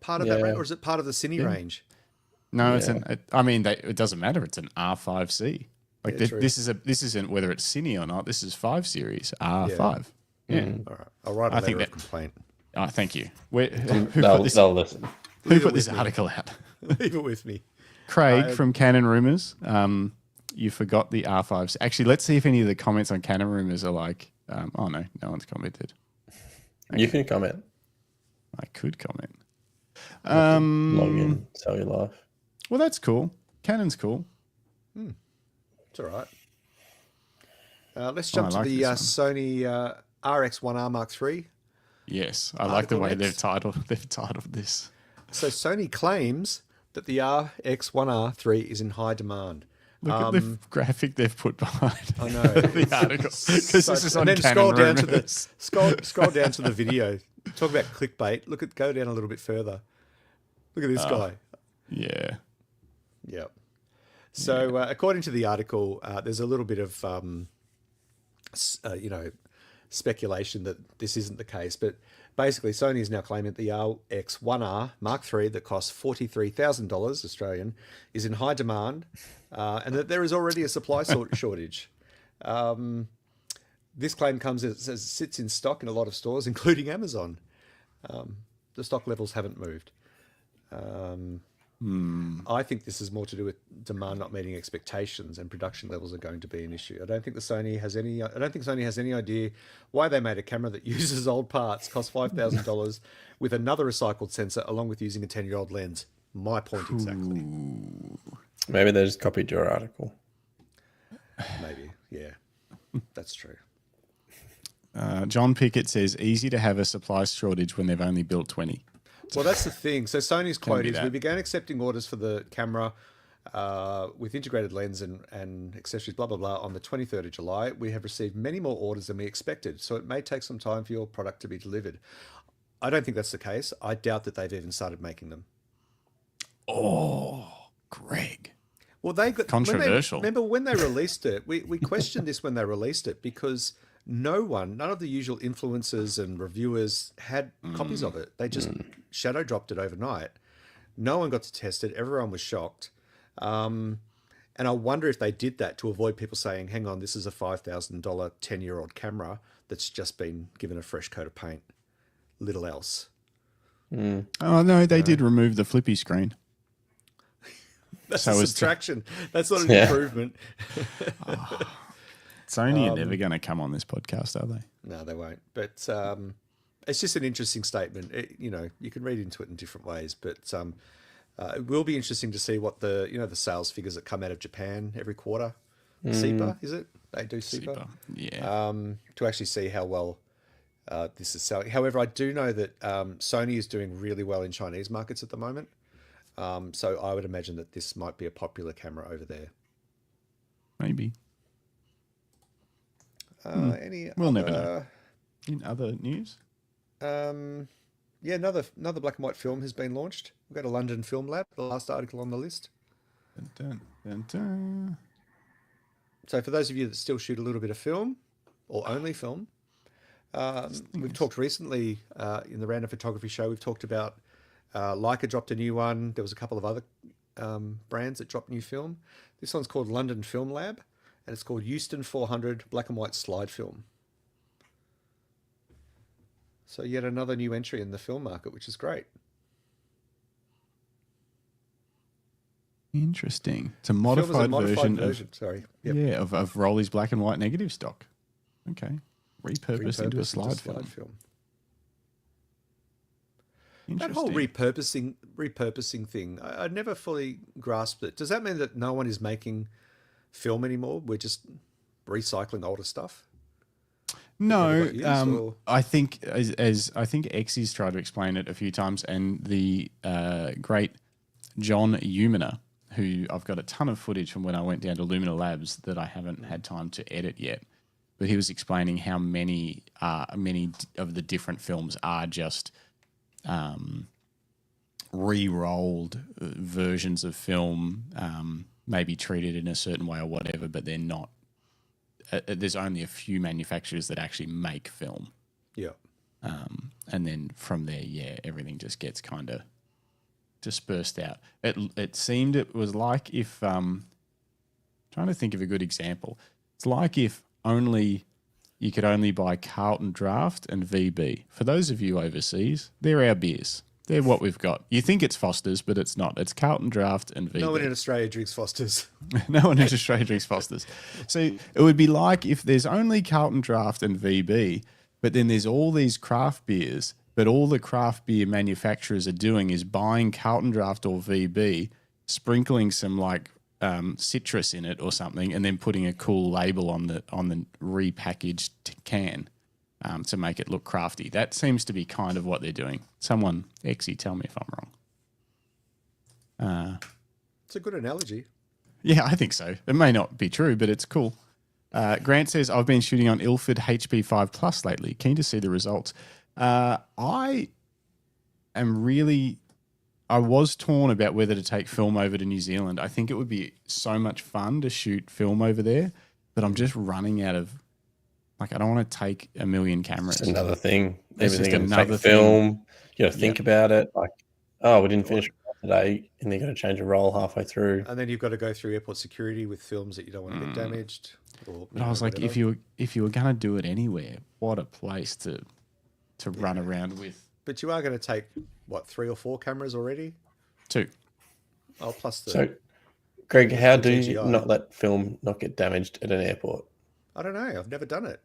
range, or is it part of the Cine range? No, it doesn't matter. It's an R5C. Like this isn't whether it's Cine or not. This is 5 series R5. Yeah. All right. I'll write a letter of complaint. Oh, thank you. They'll listen. Who put this article out? Leave it with me. Craig from Canon Rumours. You forgot the R5s. Actually, let's see if any of the comments on Canon Rumours are like, oh no one's commented. Okay. You can comment. I could comment. Log in, tell your life. Well, that's cool. Canon's cool. It's all right. Let's jump to the Sony RX1R Mark III. Yes, I like the way they've titled this. So Sony claims that the RX1R3 is in high demand. Look at the graphic they've put behind. I know the article, because this is on Canon scroll down Rumours. scroll down to the video. Talk about clickbait. Go down a little bit further. Look at this guy. Yeah. Yep. So according to the article, there's a little bit of speculation that this isn't the case, but basically Sony is now claiming that the RX1R Mark III that costs $43,000 Australian is in high demand, and that there is already a supply shortage. This claim comes as it sits in stock in a lot of stores, including Amazon. The stock levels haven't moved. I think this is more to do with demand not meeting expectations, and production levels are going to be an issue. I don't think Sony has any idea why they made a camera that uses old parts, costs $5,000, with another recycled sensor, along with using a 10-year-old lens. My point exactly. Maybe they just copied your article. Maybe, yeah, that's true. John Pickett says, easy to have a supply shortage when they've only built 20. Well, that's the thing. So Sony's quote is, we began accepting orders for the camera with integrated lens and accessories, blah, blah, blah, on the 23rd of July. We have received many more orders than we expected, so it may take some time for your product to be delivered. I don't think that's the case. I doubt that they've even started making them. Oh, Greg. Well, they got controversial. Remember when they released it? We questioned this when they released it, because none of the usual influencers and reviewers had copies of it. They just shadow dropped it overnight. No one got to test it. Everyone was shocked. And I wonder if they did that to avoid people saying, hang on, this is a $5,000 10-year-old camera that's just been given a fresh coat of paint. Little else. Oh, no, they did remove the flippy screen. That's a subtraction. That's not an improvement. Sony are never going to come on this podcast, are they? No, they won't. But it's just an interesting statement. You can read into it in different ways, but it will be interesting to see what the sales figures that come out of Japan every quarter. SEPA, is it? They do SEPA. Yeah. To actually see how well this is selling. However, I do know that Sony is doing really well in Chinese markets at the moment. So I would imagine that this might be a popular camera over there. Maybe. We'll never know. In other news? Another black and white film has been launched. We've got a London Film Lab, the last article on the list. Dun, dun, dun. So for those of you that still shoot a little bit of film, or only film, we've talked recently in the Random Photography Show, we've talked about Leica dropped a new one. There was a couple of other brands that dropped new film. This one's called London Film Lab, and it's called Euston 400 black and white slide film. So yet another new entry in the film market, which is great. Interesting. It's a modified version. Sorry. Yep. Yeah, of Rolly's black and white negative stock. Okay. Repurposed into a slide film. That whole repurposing thing, I never fully grasped it. Does that mean that no one is making film anymore? We're just recycling older stuff? No, I think as I think X's tried to explain it a few times, and the great John Umina, who I've got a ton of footage from when I went down to Lumina Labs that I haven't had time to edit yet, but he was explaining how many of the different films are just re-rolled versions of film, maybe treated in a certain way or whatever, but they're not. There's only a few manufacturers that actually make film. Yeah. And then from there, everything just gets kind of dispersed out. It seemed it was like if trying to think of a good example. It's like if you could only buy Carlton Draft and VB. For those of you overseas, they're our beers. They're what we've got. You think it's Foster's, but it's not. It's Carlton Draft and VB. No one in Australia drinks Foster's. No one in Australia drinks Foster's. So it would be like if there's only Carlton Draft and VB, but then there's all these craft beers, but all the craft beer manufacturers are doing is buying Carlton Draft or VB, sprinkling some like citrus in it or something, and then putting a cool label on the repackaged can to make it look crafty. That seems to be kind of what they're doing. Someone, Exy, tell me if I'm wrong. It's a good analogy. Yeah, I think so. It may not be true, but it's cool. Grant says, I've been shooting on Ilford HP5 Plus lately. Keen to see the results. I was torn about whether to take film over to New Zealand. I think it would be so much fun to shoot film over there, but I'm just running out of, like, I don't want to take a million cameras. It's another thing. It's just Everything another take film. thing. You got to think about it. Like, oh, we didn't finish today, and then you got to change a roll halfway through. And then you've got to go through airport security with films that you don't want to get damaged. But I was like, if you were going to do it anywhere, what a place to run around with. But you are going to take, what, 3 or 4 cameras already? 2. Oh, plus the... So, Greg, how do DJI. you not let film not get damaged at an airport? I don't know. I've never done it.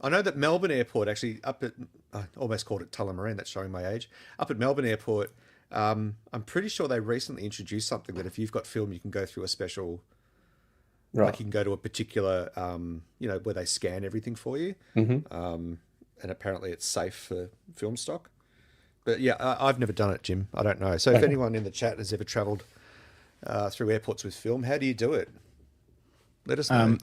I know that Melbourne Airport, actually, up at... I almost called it Tullamarine. That's showing my age. Up at Melbourne Airport, I'm pretty sure they recently introduced something that if you've got film, you can go through a special... Right. Like you can go to a particular, where they scan everything for you. Mm-hmm. And apparently it's safe for film stock. But yeah, I've never done it, Jim. I don't know. So if anyone in the chat has ever travelled through airports with film, how do you do it? Let us know.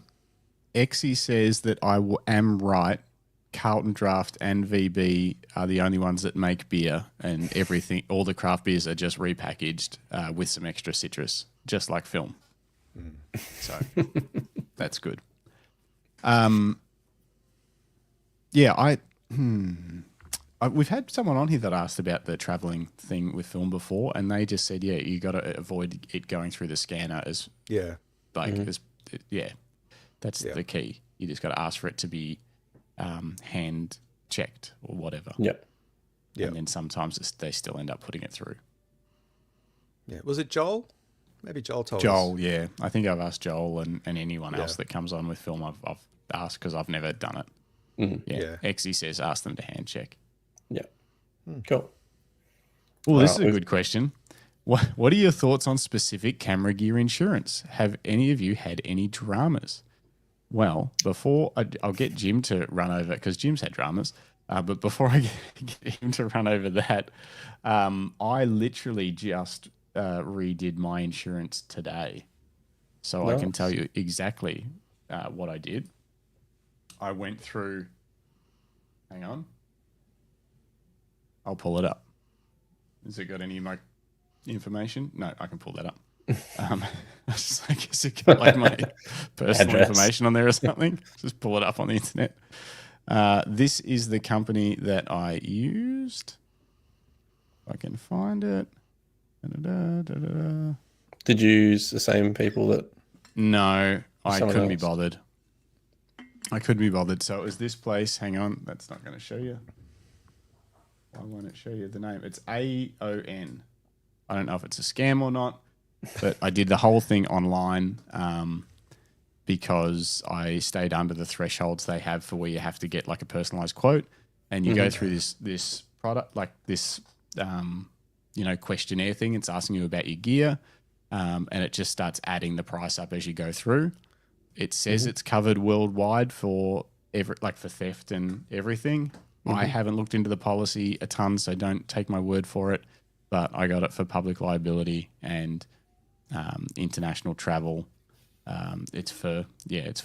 Exy says that I am right. Carlton Draft and VB are the only ones that make beer, and everything, all the craft beers are just repackaged with some extra citrus, just like film. So that's good. We've had someone on here that asked about the traveling thing with film before, and they just said, you got to avoid it going through the scanner that's the key. You just got to ask for it to be hand checked or whatever. Yep. And then sometimes they still end up putting it through. Yeah. Was it Joel? Maybe Joel told us. Joel, yeah. I think I've asked Joel and anyone else that comes on with film. I've asked because I've never done it. Mm-hmm. Yeah. Exy says ask them to hand check. Yeah. Cool. Well, this is a good question. What are your thoughts on specific camera gear insurance? Have any of you had any dramas? Well, before I'll get Jim to run over, because Jim's had dramas, but before I get him to run over that, I literally just redid my insurance today. So nice. I can tell you exactly what I did. I went through, hang on. I'll pull it up. Has it got any of my information? No, I can pull that up. I just like, has it got like my personal information on there or something? Just pull it up on the internet. This is the company that I used. If I can find it. Did you use the same people that? No, I couldn't be bothered. So it was this place. Hang on, that's not going to show you. Why won't it show you the name? It's AON. I don't know if it's a scam or not, but I did the whole thing online because I stayed under the thresholds they have for where you have to get like a personalized quote, and you go through this product, like this questionnaire thing. It's asking you about your gear, and it just starts adding the price up as you go through. It says it's covered worldwide for for theft and everything. I haven't looked into the policy a ton, so don't take my word for it. But I got it for public liability and international travel. It's for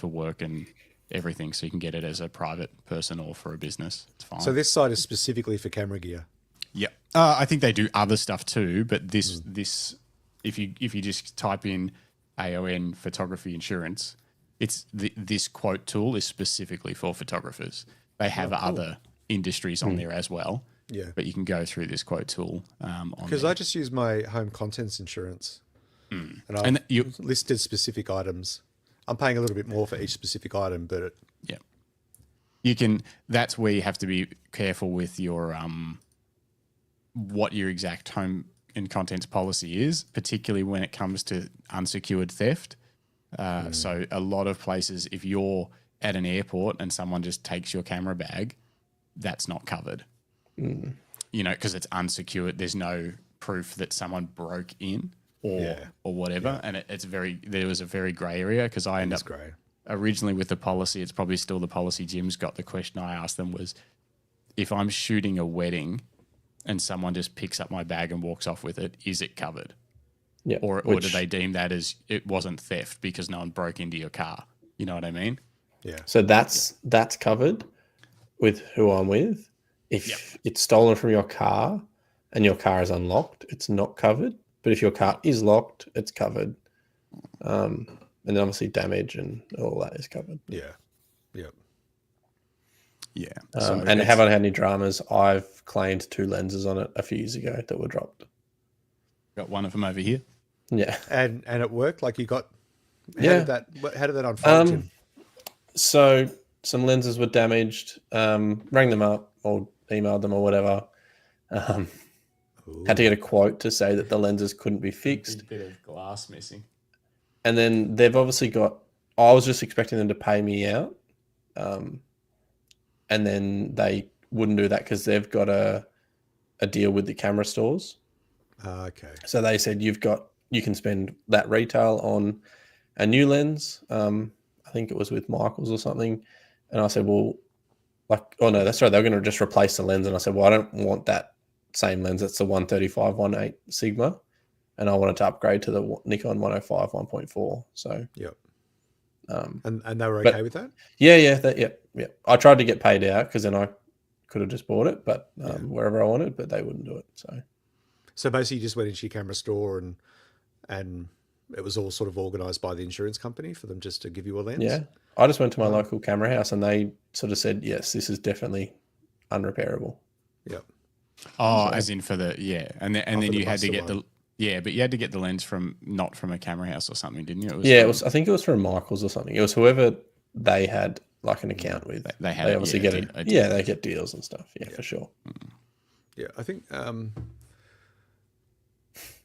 work and everything, so you can get it as a private person or for a business. It's fine. So this site is specifically for camera gear. Yeah, I think they do other stuff too, but this if you just type in AON photography insurance, it's this quote tool is specifically for photographers. They have other industries on there as well. Yeah, but you can go through this quote tool because I just use my home contents insurance, and you listed specific items. I'm paying a little bit more for each specific item, but you can. That's where you have to be careful with your what your exact home and contents policy is, particularly when it comes to unsecured theft. So a lot of places, if you're at an airport and someone just takes your camera bag, that's not covered. Because it's unsecured. There's no proof that someone broke in. or whatever. And there was a very grey area because I end up originally with the policy. It's probably still the policy. Jim's got the question I asked them was, if I'm shooting a wedding and someone just picks up my bag and walks off with it, is it covered? Yeah. Or do they deem that as it wasn't theft because no one broke into your car? You know what I mean? Yeah. So that's covered with who I'm with. If it's stolen from your car and your car is unlocked, it's not covered. But if your car is locked, it's covered. And then obviously damage and all that is covered. Yeah. Yeah. Yeah. And haven't had any dramas. I've claimed 2 lenses on it a few years ago that were dropped. Got one of them over here. Yeah. And it worked? Like you got... How did that unfold, Jim? So some lenses were damaged. Rang them up or emailed them or whatever. Had to get a quote to say that the lenses couldn't be fixed. A bit of glass missing. And then they've obviously got... I was just expecting them to pay me out. And then they wouldn't do that because they've got a deal with the camera stores. Okay. So they said you can spend that retail on a new lens. I think it was with Michaels or something. And I said, well, no, that's right. They were going to just replace the lens. And I said, well, I don't want that same lens. It's the 135 1.8 Sigma. And I wanted to upgrade to the Nikon 105 1.4. So, yep. And they were okay with that? Yeah. I tried to get paid out because then I could have just bought it, but wherever I wanted, but they wouldn't do it. So basically, you just went into your camera store and it was all sort of organised by the insurance company for them just to give you a lens? Yeah. I just went to my local camera house and they sort of said, yes, this is definitely unrepairable. Yep. Oh, as in for the, and then you had to get but you had to get the lens not from a camera house or something, didn't you? I think it was from Michaels or something. It was whoever they had like an account with. They obviously get a deal. They get deals and stuff. Yeah, for sure. Yeah, I think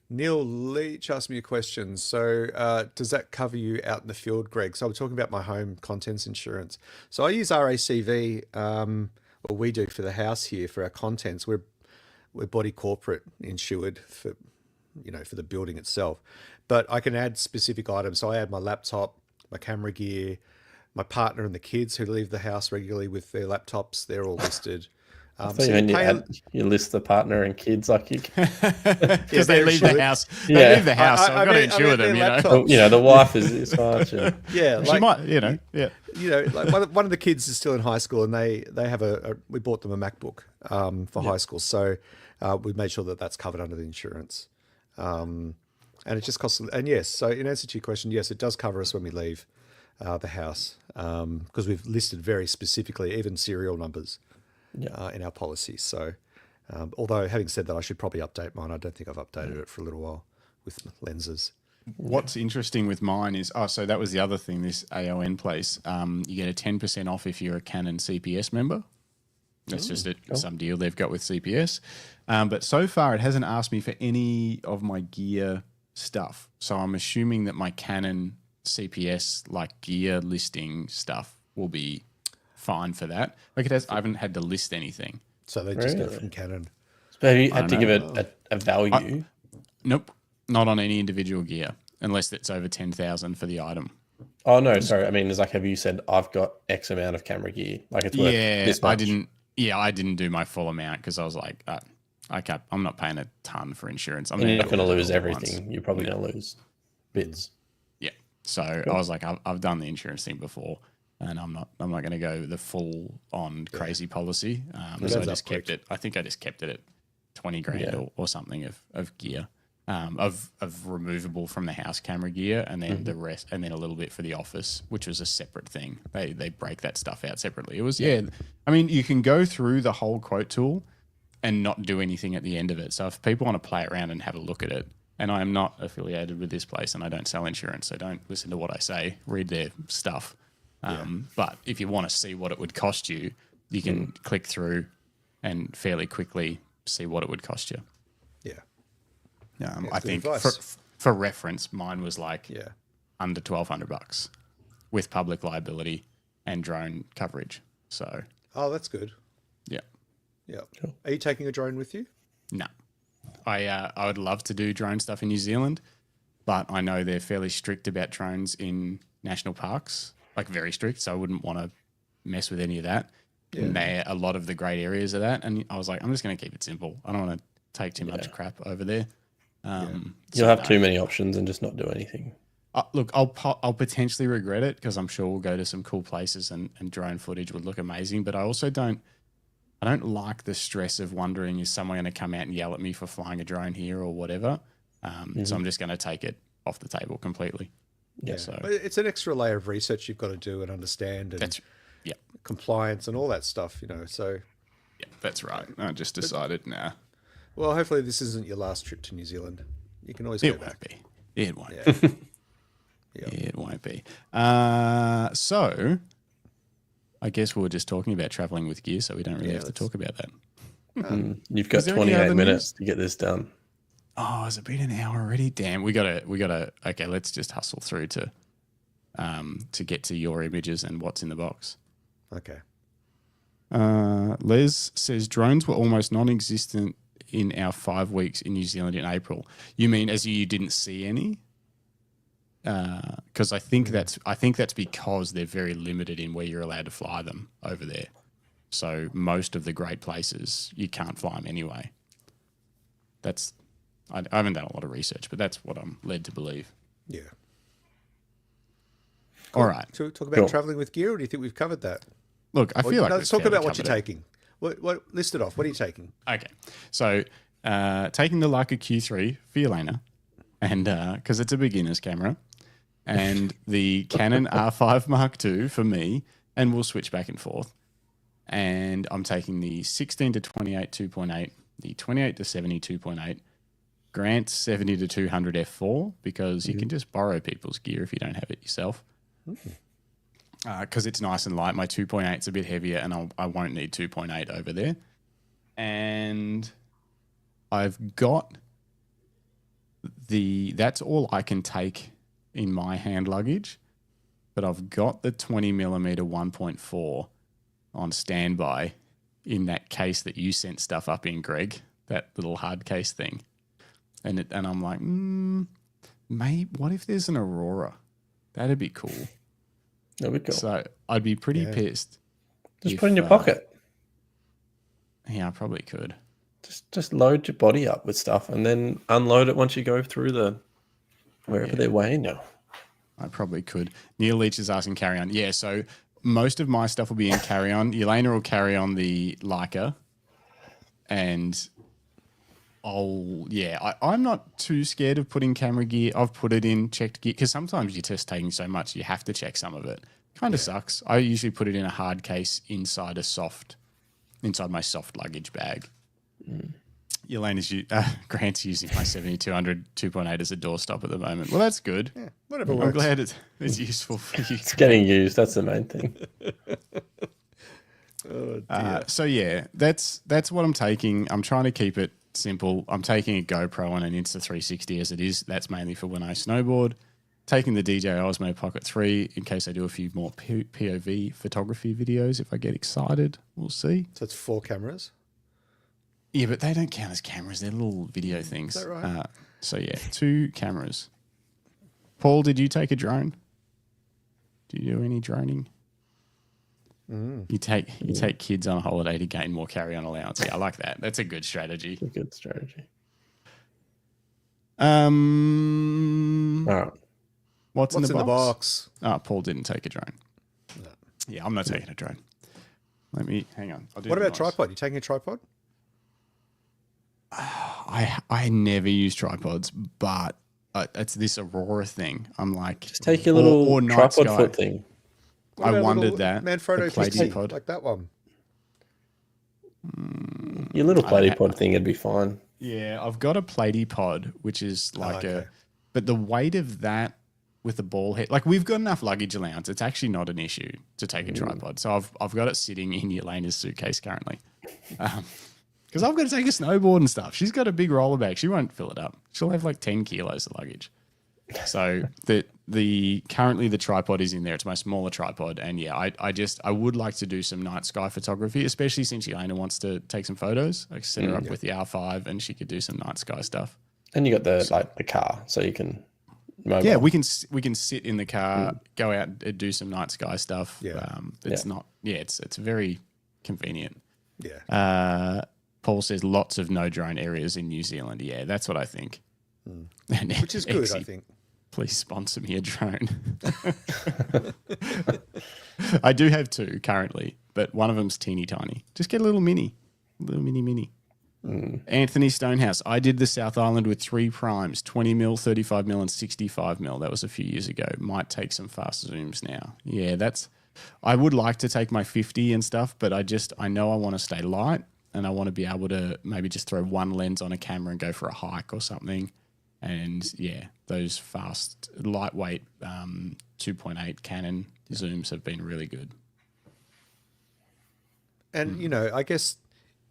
Neil Leach asked me a question. So does that cover you out in the field, Greg? So I'm talking about my home contents insurance. So I use RACV, what we do for the house here for our contents. We're body corporate insured for the building itself. But I can add specific items. So I add my laptop, my camera gear, my partner and the kids who leave the house regularly with their laptops. They're all listed. You list the partner and kids like you because they leave the house. They leave the house. So I've got to insure them. The wife is fine. Yeah, she might. Like one of the kids is still in high school, and they have we bought them a MacBook for high school, so we made sure that that's covered under the insurance. And it just costs. And yes, so in answer to your question, yes, it does cover us when we leave the house because we've listed very specifically, even serial numbers. In our policy. So, although having said that, I should probably update mine. I don't think I've updated it for a little while with lenses. What's interesting with mine is, so that was the other thing, this AON place. You get a 10% off if you're a Canon CPS member. That's just some deal they've got with CPS. But so far, it hasn't asked me for any of my gear stuff. So I'm assuming that my Canon CPS, like gear listing stuff, will be fine for that. Like I haven't had to list anything. So they just go from Canon. So have you had to give it a value? Nope, not on any individual gear unless it's over 10,000 for the item. Oh no, sorry. I mean, it's like, have you said I've got X amount of camera gear? Like it's worth this much? I didn't do my full amount because I was like, I'm not paying a ton for insurance. You're not going to lose everything. Once. You're probably going to lose bits. Yeah. So cool. I was like, I've done the insurance thing before. And I'm not going to go the full on crazy policy. So I just kept it. I think I just kept it at 20 grand or something of gear, of removable from the house camera gear, and then the rest, and then a little bit for the office, which was a separate thing. They break that stuff out separately. It was I mean, you can go through the whole quote tool and not do anything at the end of it. So if people want to play around and have a look at it, and I am not affiliated with this place, and I don't sell insurance, so don't listen to what I say. Read their stuff. But if you want to see what it would cost you, you can click through and fairly quickly see what it would cost you. Yeah. I think for reference, mine was like under $1,200 with public liability and drone coverage. So. Oh, that's good. Yeah. Yeah. Cool. Are you taking a drone with you? No. I would love to do drone stuff in New Zealand. but I know they're fairly strict about drones in national parks, like very strict. So I wouldn't want to mess with any of that. Yeah. And they're a lot of the great areas of that. And I was like, I'm just going to keep it simple. I don't want to take too much crap over there. You'll have too many options and just not do anything. Look, I'll potentially regret it because I'm sure we'll go to some cool places and drone footage would look amazing. But I also don't like the stress of wondering, is someone going to come out and yell at me for flying a drone here or whatever? So I'm just going to take it off the table completely. Yeah. So it's an extra layer of research you've got to do and understand, and compliance and all that stuff, So yeah, that's right. I just decided now. Well, hopefully this isn't your last trip to New Zealand. You can always go back. It won't be. It won't be. So I guess we were just talking about traveling with gear, so we don't really have to talk about that. You've got 28 minutes to get this done. Oh, has it been an hour already? Damn, we gotta. Okay, let's just hustle through to get to your images and what's in the box. Okay. Les says drones were almost non-existent in our 5 weeks in New Zealand in April. You mean as you didn't see any? Because I think that's because they're very limited in where you're allowed to fly them over there. So most of the great places you can't fly them anyway. I haven't done a lot of research, but that's what I'm led to believe. Yeah. All right. To talk about traveling with gear, or do you think we've covered that? Look, I feel like let's talk about what you're taking. What list it off? What are you taking? Okay, so taking the Leica Q3 for Elena, and because it's a beginner's camera, and the Canon R5 Mark II for me, and we'll switch back and forth. And I'm taking the 16 to 28 2.8, the 28 to 70 2.8, Grant 70 to 200 f4 because you can just borrow people's gear if you don't have it yourself. Because it's nice and light. My 2.8 is a bit heavier, and I won't need 2.8 over there. And I've got that's all I can take in my hand luggage, but I've got the 20mm 1.4 on standby in that case that you sent stuff up in, Greg, that little hard case thing. And I'm like, mate, what if there's an Aurora? That'd be cool. That'd be cool. So I'd be pretty pissed. Just put it in your pocket. Yeah, I probably could. Just load your body up with stuff and then unload it once you go through wherever they're weighing you. I probably could. Neil Leach is asking carry-on. Yeah, so most of my stuff will be in carry-on. Elena will carry on the Leica, and I'm not too scared of putting camera gear. I've put it in checked gear because sometimes you're just taking so much you have to check some of it. Kind of sucks. I usually put it in a hard case inside my soft luggage bag. Elena's Grant's using my 7200 2.8 as a doorstop at the moment. Well, that's good. Yeah, whatever works. I'm glad it's useful for you. It's getting used. That's the main thing. Oh, dear. So yeah, that's what I'm taking. I'm trying to keep it simple. I'm taking a GoPro and an Insta360 as it is. That's mainly for when I snowboard. Taking the DJI Osmo Pocket 3 in case I do a few more POV photography videos if I get excited. We'll see. So it's 4 cameras? Yeah, but they don't count as cameras. They're little video things. Is that right? So yeah, 2 cameras. Paul, did you take a drone? Do you do any droning? You take kids on a holiday to gain more carry-on allowance. Yeah, I like that. That's a good strategy. It's a good strategy. All right. What's in the box? Oh, Paul didn't take a drone. No. Yeah, I'm not taking a drone. Hang on. What about tripod? You taking a tripod? I never use tripods, but it's this Aurora thing. I'm like, just take your little tripod foot thing. I wondered that. Manfrotto 50, like that one. Your little Platypod thing would be fine. Yeah, I've got a Platypod, which is like but the weight of that with the ball head, like we've got enough luggage allowance. It's actually not an issue to take a tripod. So I've got it sitting in Elena's suitcase currently. Because I've got to take a snowboard and stuff. She's got a big roller bag. She won't fill it up. She'll have like 10 kilos of luggage. So currently the tripod is in there. It's my smaller tripod. And yeah, I would like to do some night sky photography, especially since Elena wants to take some photos. I set her up with the R5 and she could do some night sky stuff. And you got the car, so you can mobile. Yeah, we can sit in the car, go out and do some night sky stuff. Yeah. It's very convenient. Yeah. Paul says lots of no drone areas in New Zealand. Yeah, that's what I think. Which is good, I think. Please sponsor me a drone. I do have 2 currently, but one of them's teeny tiny. Just get a little mini. Anthony Stonehouse. I did the South Island with 3 primes, 20mm, 35mm, and 65mm. That was a few years ago. Might take some fast zooms now. Yeah, I would like to take my 50 and stuff, but I know I want to stay light and I want to be able to maybe just throw one lens on a camera and go for a hike or something. And yeah, those fast, lightweight 2.8 Canon zooms have been really good. And, you know, I guess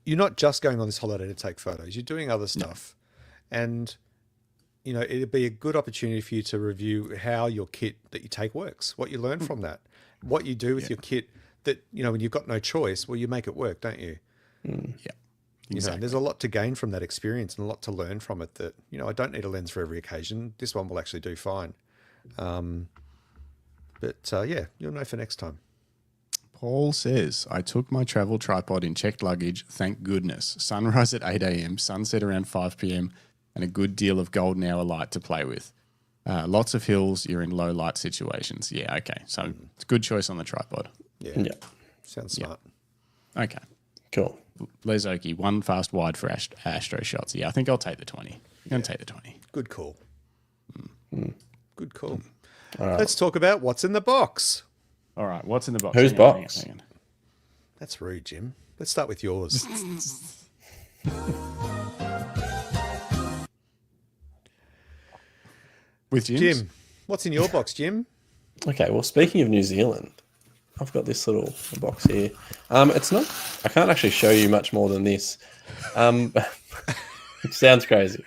you're not just going on this holiday to take photos. You're doing other stuff. No. And, you know, it'd be a good opportunity for you to review how your kit that you take works, what you learn from that, what you do with your kit that, you know, when you've got no choice, well, you make it work, don't you? Yeah. Exactly. You know, there's a lot to gain from that experience and a lot to learn from it that, you know, I don't need a lens for every occasion. This one will actually do fine. Yeah, you'll know for next time. Paul says, I took my travel tripod in checked luggage, thank goodness. Sunrise at 8 a.m, sunset around 5 p.m, and a good deal of golden hour light to play with. Lots of hills, you're in low light situations. Yeah, okay. So it's a good choice on the tripod. Yeah. Sounds smart. Okay. Cool. Les Oakey, 1 fast wide for Astro shots. Yeah, I think I'll take the 20. I'm going to take the 20. Good call. Good call. All right. Let's talk about what's in the box. All right, what's in the box? Whose box? Hang on. That's rude, Jim. Let's start with yours. With Jim's? Jim, what's in your box, Jim? Okay, well, speaking of New Zealand, I've got this little box here. It's not. I can't actually show you much more than this. It sounds crazy,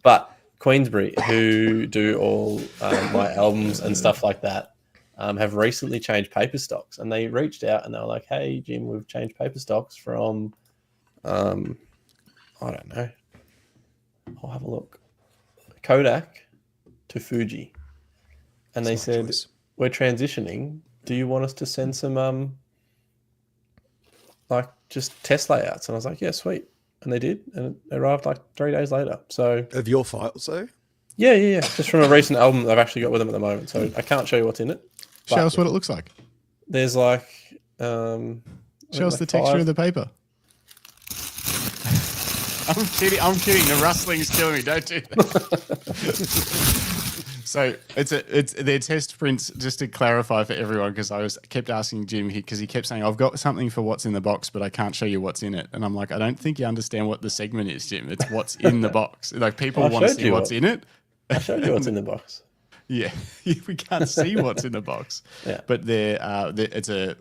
but Queensbury, who do all my albums and stuff like that, have recently changed paper stocks, and they reached out and they were like, "Hey, Jim, we've changed paper stocks from, I don't know. I'll have a look. Kodak to Fuji," and they said, "We're transitioning. Do you want us to send some like just test layouts?" And I was like, "Yeah, sweet." And they did, and it arrived like 3 days later. So of your files, though? Yeah. Just from a recent album I've actually got with them at the moment. So I can't show you what's in it. Show us what it looks like. There's like show us the texture of the paper. I'm kidding. The rustling's killing me. Don't do that. So it's their test prints, just to clarify for everyone, because I kept asking Jim, because he kept saying, I've got something for what's in the box, but I can't show you what's in it. And I'm like, I don't think you understand what the segment is, Jim. It's what's in the box. Like, people want to see what's in it. I showed you what's in the box. Yeah, we can't see what's in the box. Yeah, but it's a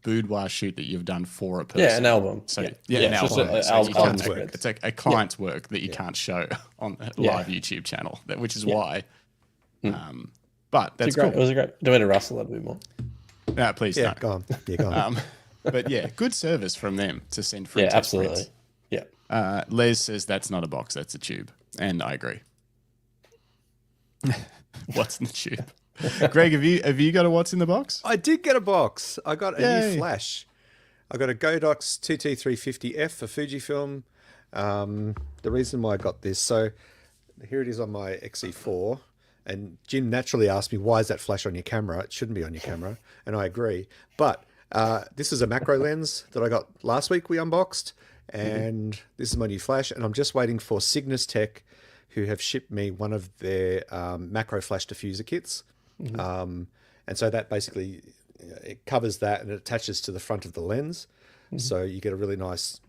boudoir shoot that you've done for a person. Yeah, an album. So an album. album's work. It's a client's work that you can't show on the live YouTube channel, which is why. But that's cool. It was a great. Do you want to rustle a bit more? Please. Yeah, no. go on. Yeah, go on. But yeah, good service from them to send free test absolutely. prints. Yeah. Les says that's not a box, that's a tube, and I agree. What's in the tube? Greg, have you got a what's in the box? I did get a box. I got a new flash. I got a Godox 2T350F for Fujifilm. The reason why I got this, so here it is on my XE4, and Jim naturally asked me, why is that flash on your camera? It shouldn't be on your camera, and I agree. But this is a macro lens that I got last week we unboxed, and this is my new flash, and I'm just waiting for Cygnus Tech, who have shipped me one of their macro flash diffuser kits. And so that basically, it covers that and it attaches to the front of the lens. So you get a really nice,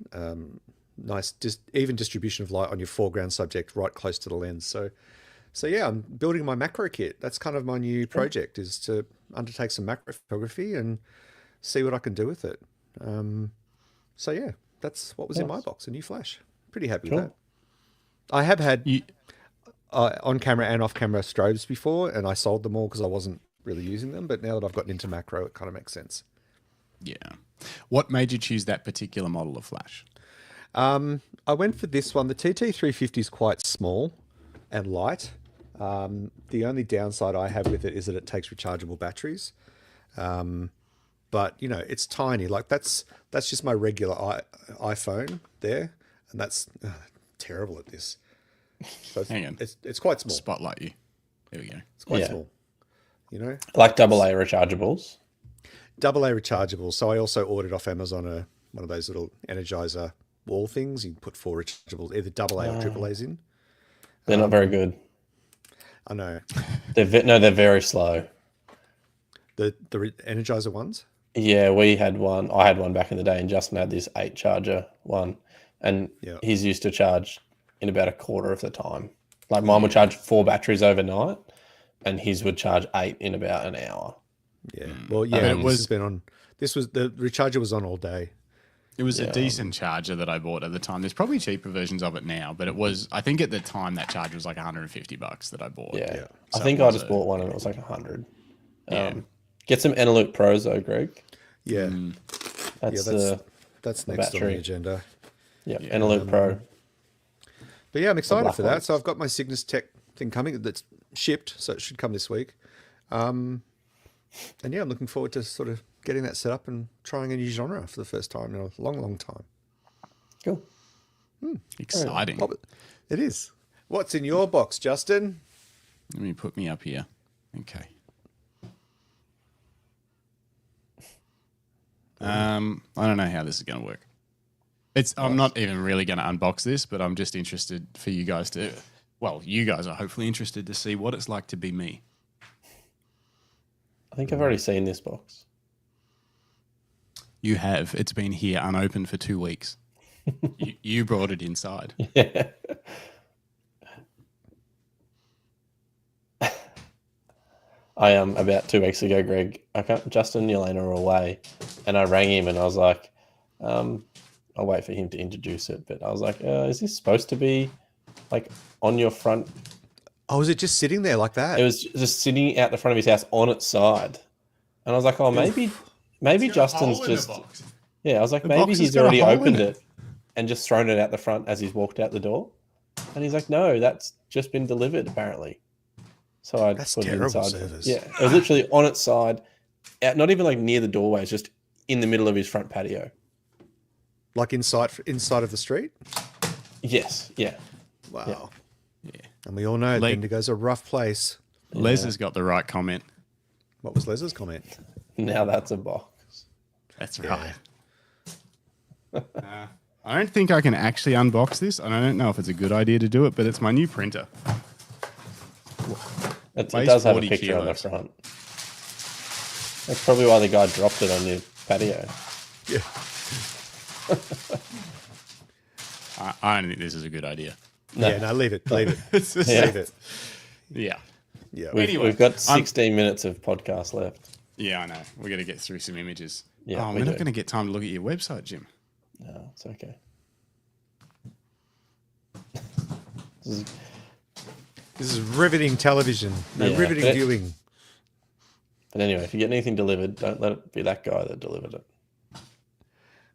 even distribution of light on your foreground subject right close to the lens. So yeah, I'm building my macro kit. That's kind of my new project, is to undertake some macro photography and see what I can do with it. So yeah, that's what was in my box, a new flash. Pretty happy with that. I have had on-camera and off-camera strobes before, and I sold them all because I wasn't really using them. But now that I've gotten into macro, it kind of makes sense. Yeah. What made you choose that particular model of flash? I went for this one. The TT350 is quite small and light, The only downside I have with it is that it takes rechargeable batteries. But you know, it's tiny. Like that's just my regular iPhone there, and that's terrible at this. So Hang on. It's quite small. Spotlight you. There we go. It's quite small. You know, like AA rechargeables. AA rechargeable. So I also ordered off Amazon one of those little Energizer wall things. You can put 4 rechargeables, either AA or AAA's in. They're not very good. I know. They're very slow. The Energizer ones. Yeah, we had one. I had one back in the day, and Justin had this 8 charger one, and he's used to charge in about a quarter of the time. Like mine would charge 4 batteries overnight, and his would charge 8 in about an hour. Yeah. Well, yeah. It was been on. This was the recharger was on all day. It was a decent charger that I bought at the time. There's probably cheaper versions of it now, but it was. I think at the time that charger was like $150 that I bought. Yeah. So I think I just bought one, and it was like 100. Get some Eneloop Pros though, Greg. Yeah. That's next on the agenda. Yeah, Eneloop Pro. But yeah, I'm excited for that. So I've got my Cygnus Tech thing coming that's shipped, so it should come this week. And yeah, I'm looking forward to sort of getting that set up and trying a new genre for the first time in a long, long time. Cool. Exciting. It is. What's in your box, Justin? Let me put me up here. Okay. I don't know how this is going to work. I'm not even really going to unbox this, but I'm just interested for you guys to. Well, you guys are hopefully interested to see what it's like to be me. I think I've already seen this box. You have. It's been here unopened for 2 weeks. you brought it inside. Yeah. I about 2 weeks ago, Greg, Justin and Yelena were away, and I rang him and I was like, I'll wait for him to introduce it, but I was like, is this supposed to be like on your front? Oh, is it just sitting there like that? It was just sitting out the front of his house on its side. And I was like, oh, maybe Justin's just, I was like, maybe he's already opened it and just thrown it out the front as he's walked out the door. And he's like, no, that's just been delivered apparently. So I put it inside. Service. Yeah, it was literally on its side, not even like near the doorway. It's just in the middle of his front patio. Like inside of the street? Yes. Yeah. Wow. Yeah. And we all know Bendigo's a rough place. Les has got the right comment. What was Les's comment? Now that's a box. That's right. I don't think I can actually unbox this, and I don't know if it's a good idea to do it, but it's my new printer. It does have a picture on the front. That's probably why the guy dropped it on your patio. Yeah. I don't think this is a good idea. No. Yeah, no, leave it. Leave it. Leave it. Yeah. Yeah. We've got 16 minutes of podcast left. Yeah, I know. We're going to get through some images. Yeah, we're not going to get time to look at your website, Jim. No, it's okay. This is riveting television. Riveting viewing. But anyway, if you get anything delivered, don't let it be that guy that delivered it.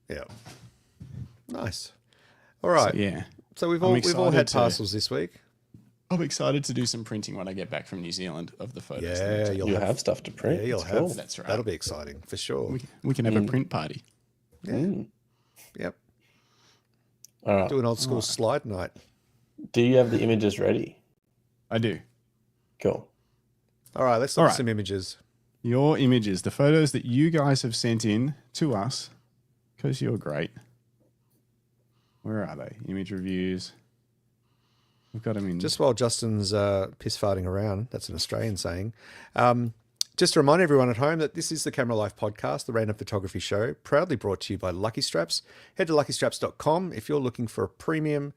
Yeah. Nice. All right. So we've all had parcels this week. I'm excited to do some printing when I get back from New Zealand of the photos. Yeah, you'll have stuff to print. Yeah, you'll have. Cool. That's right. That'll be exciting for sure. We can have a print party. Yeah. Yep. All right. Do an old school slide night. Do you have the images ready? I do. Cool. All right, let's look at some images. Your images, the photos that you guys have sent in to us, because you're great. Where are they? Image reviews. We've got them in. Just while Justin's piss farting around, that's an Australian saying. Just to remind everyone at home that this is the Camera Life podcast, the random photography show, proudly brought to you by Lucky Straps. Head to luckystraps.com if you're looking for a premium,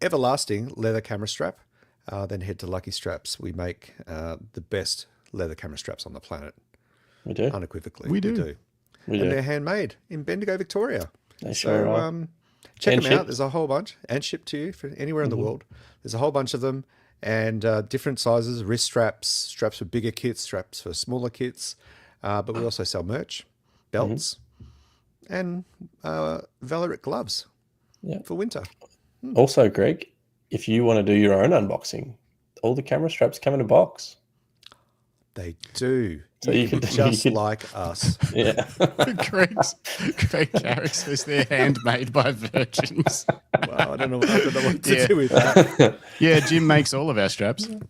everlasting leather camera strap. Then head to Lucky Straps. We make the best leather camera straps on the planet. We do. Unequivocally. We do. And they're handmade in Bendigo, Victoria. They sure are. Check them out. There's a whole bunch. And shipped to you for anywhere in the world. There's a whole bunch of them. And different sizes, wrist straps, straps for bigger kits, straps for smaller kits. But we also sell merch, belts, and Valeric gloves for winter. Also, Greg, if you want to do your own unboxing, all the camera straps come in a box. They do. So you could just like us. Yeah. Greg Carrick says they're handmade by virgins. Well, I don't know what to do with that. Yeah, Jim makes all of our straps. I'm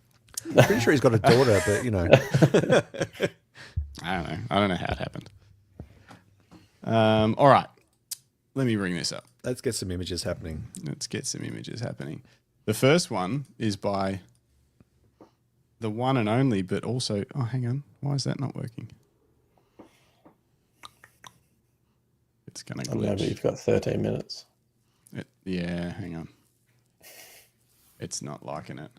pretty sure he's got a daughter, but you know. I don't know how it happened. All right. Let me bring this up. Let's get some images happening. The first one is by the one and only, but also... Oh, hang on. Why is that not working? It's going to glitch. Maybe you've got 13 minutes. Yeah, hang on. It's not liking it.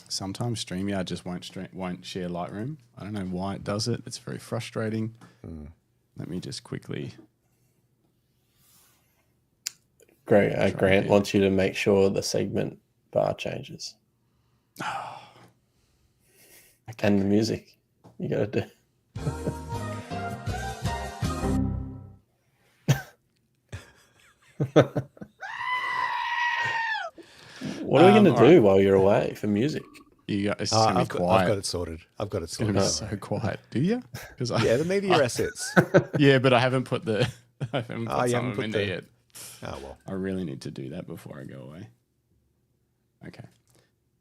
Sometimes StreamYard just won't share Lightroom. I don't know why it does it. It's very frustrating. Let me just quickly... Grant wants you to make sure the segment bar changes. And the music. You got to do. What are we going to do while you're away for music? You got, it's gonna be quiet. I've got it sorted. It's going to be so quiet. Do you? Yeah, the media assets. Yeah, but I haven't put the... I haven't put some of them in there yet. Oh, well. I really need to do that before I go away. Okay.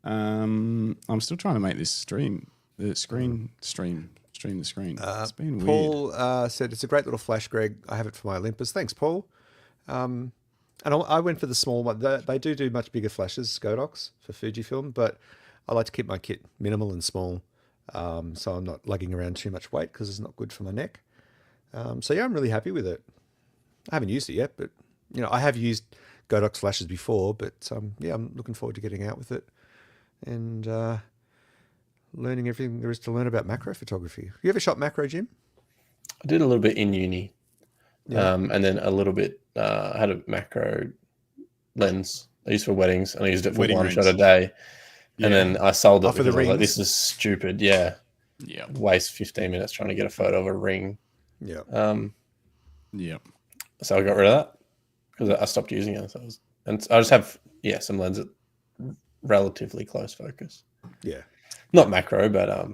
I'm still trying to make this stream the screen. It's been weird. Paul said, it's a great little flash, Greg. I have it for my Olympus. Thanks, Paul. And I went for the small one. They do much bigger flashes, Godox, for Fujifilm, but I like to keep my kit minimal and small, so I'm not lugging around too much weight because it's not good for my neck. So yeah, I'm really happy with it. I haven't used it yet, but you know, I have used Godox flashes before, but yeah, I'm looking forward to getting out with it and learning everything there is to learn about macro photography. You ever shot macro, Jim? I did a little bit in uni, Yeah. and then a little bit. I had a macro lens I used for weddings, and I used it for Wedding one rings. shot a day. Yeah. And then I sold it for the because I was like, rings? this is stupid. Yeah. Yeah. Waste 15 minutes trying to get a photo of a ring. Yeah. Yep. So I got rid of that because I stopped using it. And I just have, some lenses at relatively close focus. Yeah. Not macro, but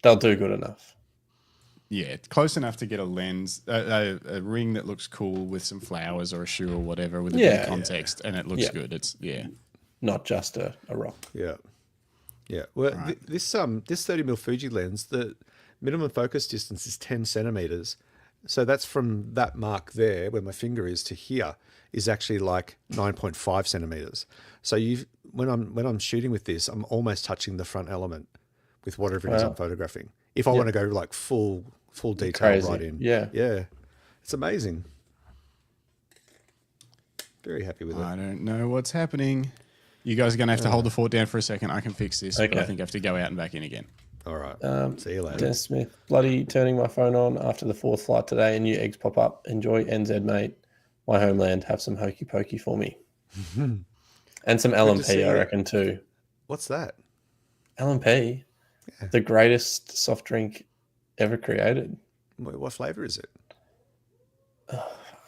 they'll do good enough. Yeah, it's close enough to get a lens, a ring that looks cool with some flowers or a shoe or whatever with a bit of context, and it looks good. It's Not just a rock. Yeah. Yeah. Well, this 30mm Fuji lens, the minimum focus distance is 10 centimeters. So that's from that mark there, where my finger is, to here is actually like 9.5 centimeters. So when I'm shooting with this, I'm almost touching the front element with whatever it is I'm photographing. If I want to go like full detail Crazy. right in. Yeah. Yeah. It's amazing. Very happy with it. I don't know what's happening. You guys are going to have to hold the fort down for a second. I can fix this, but I Okay. think I have to go out and back in again. All right. See you later. Dennis Smith, bloody turning my phone on after the 4th flight today and new eggs pop up. Enjoy NZ, mate. My homeland. Have some hokey pokey for me. And some LMP, I reckon, too. What's that? LMP, the greatest soft drink ever created. What flavor is it?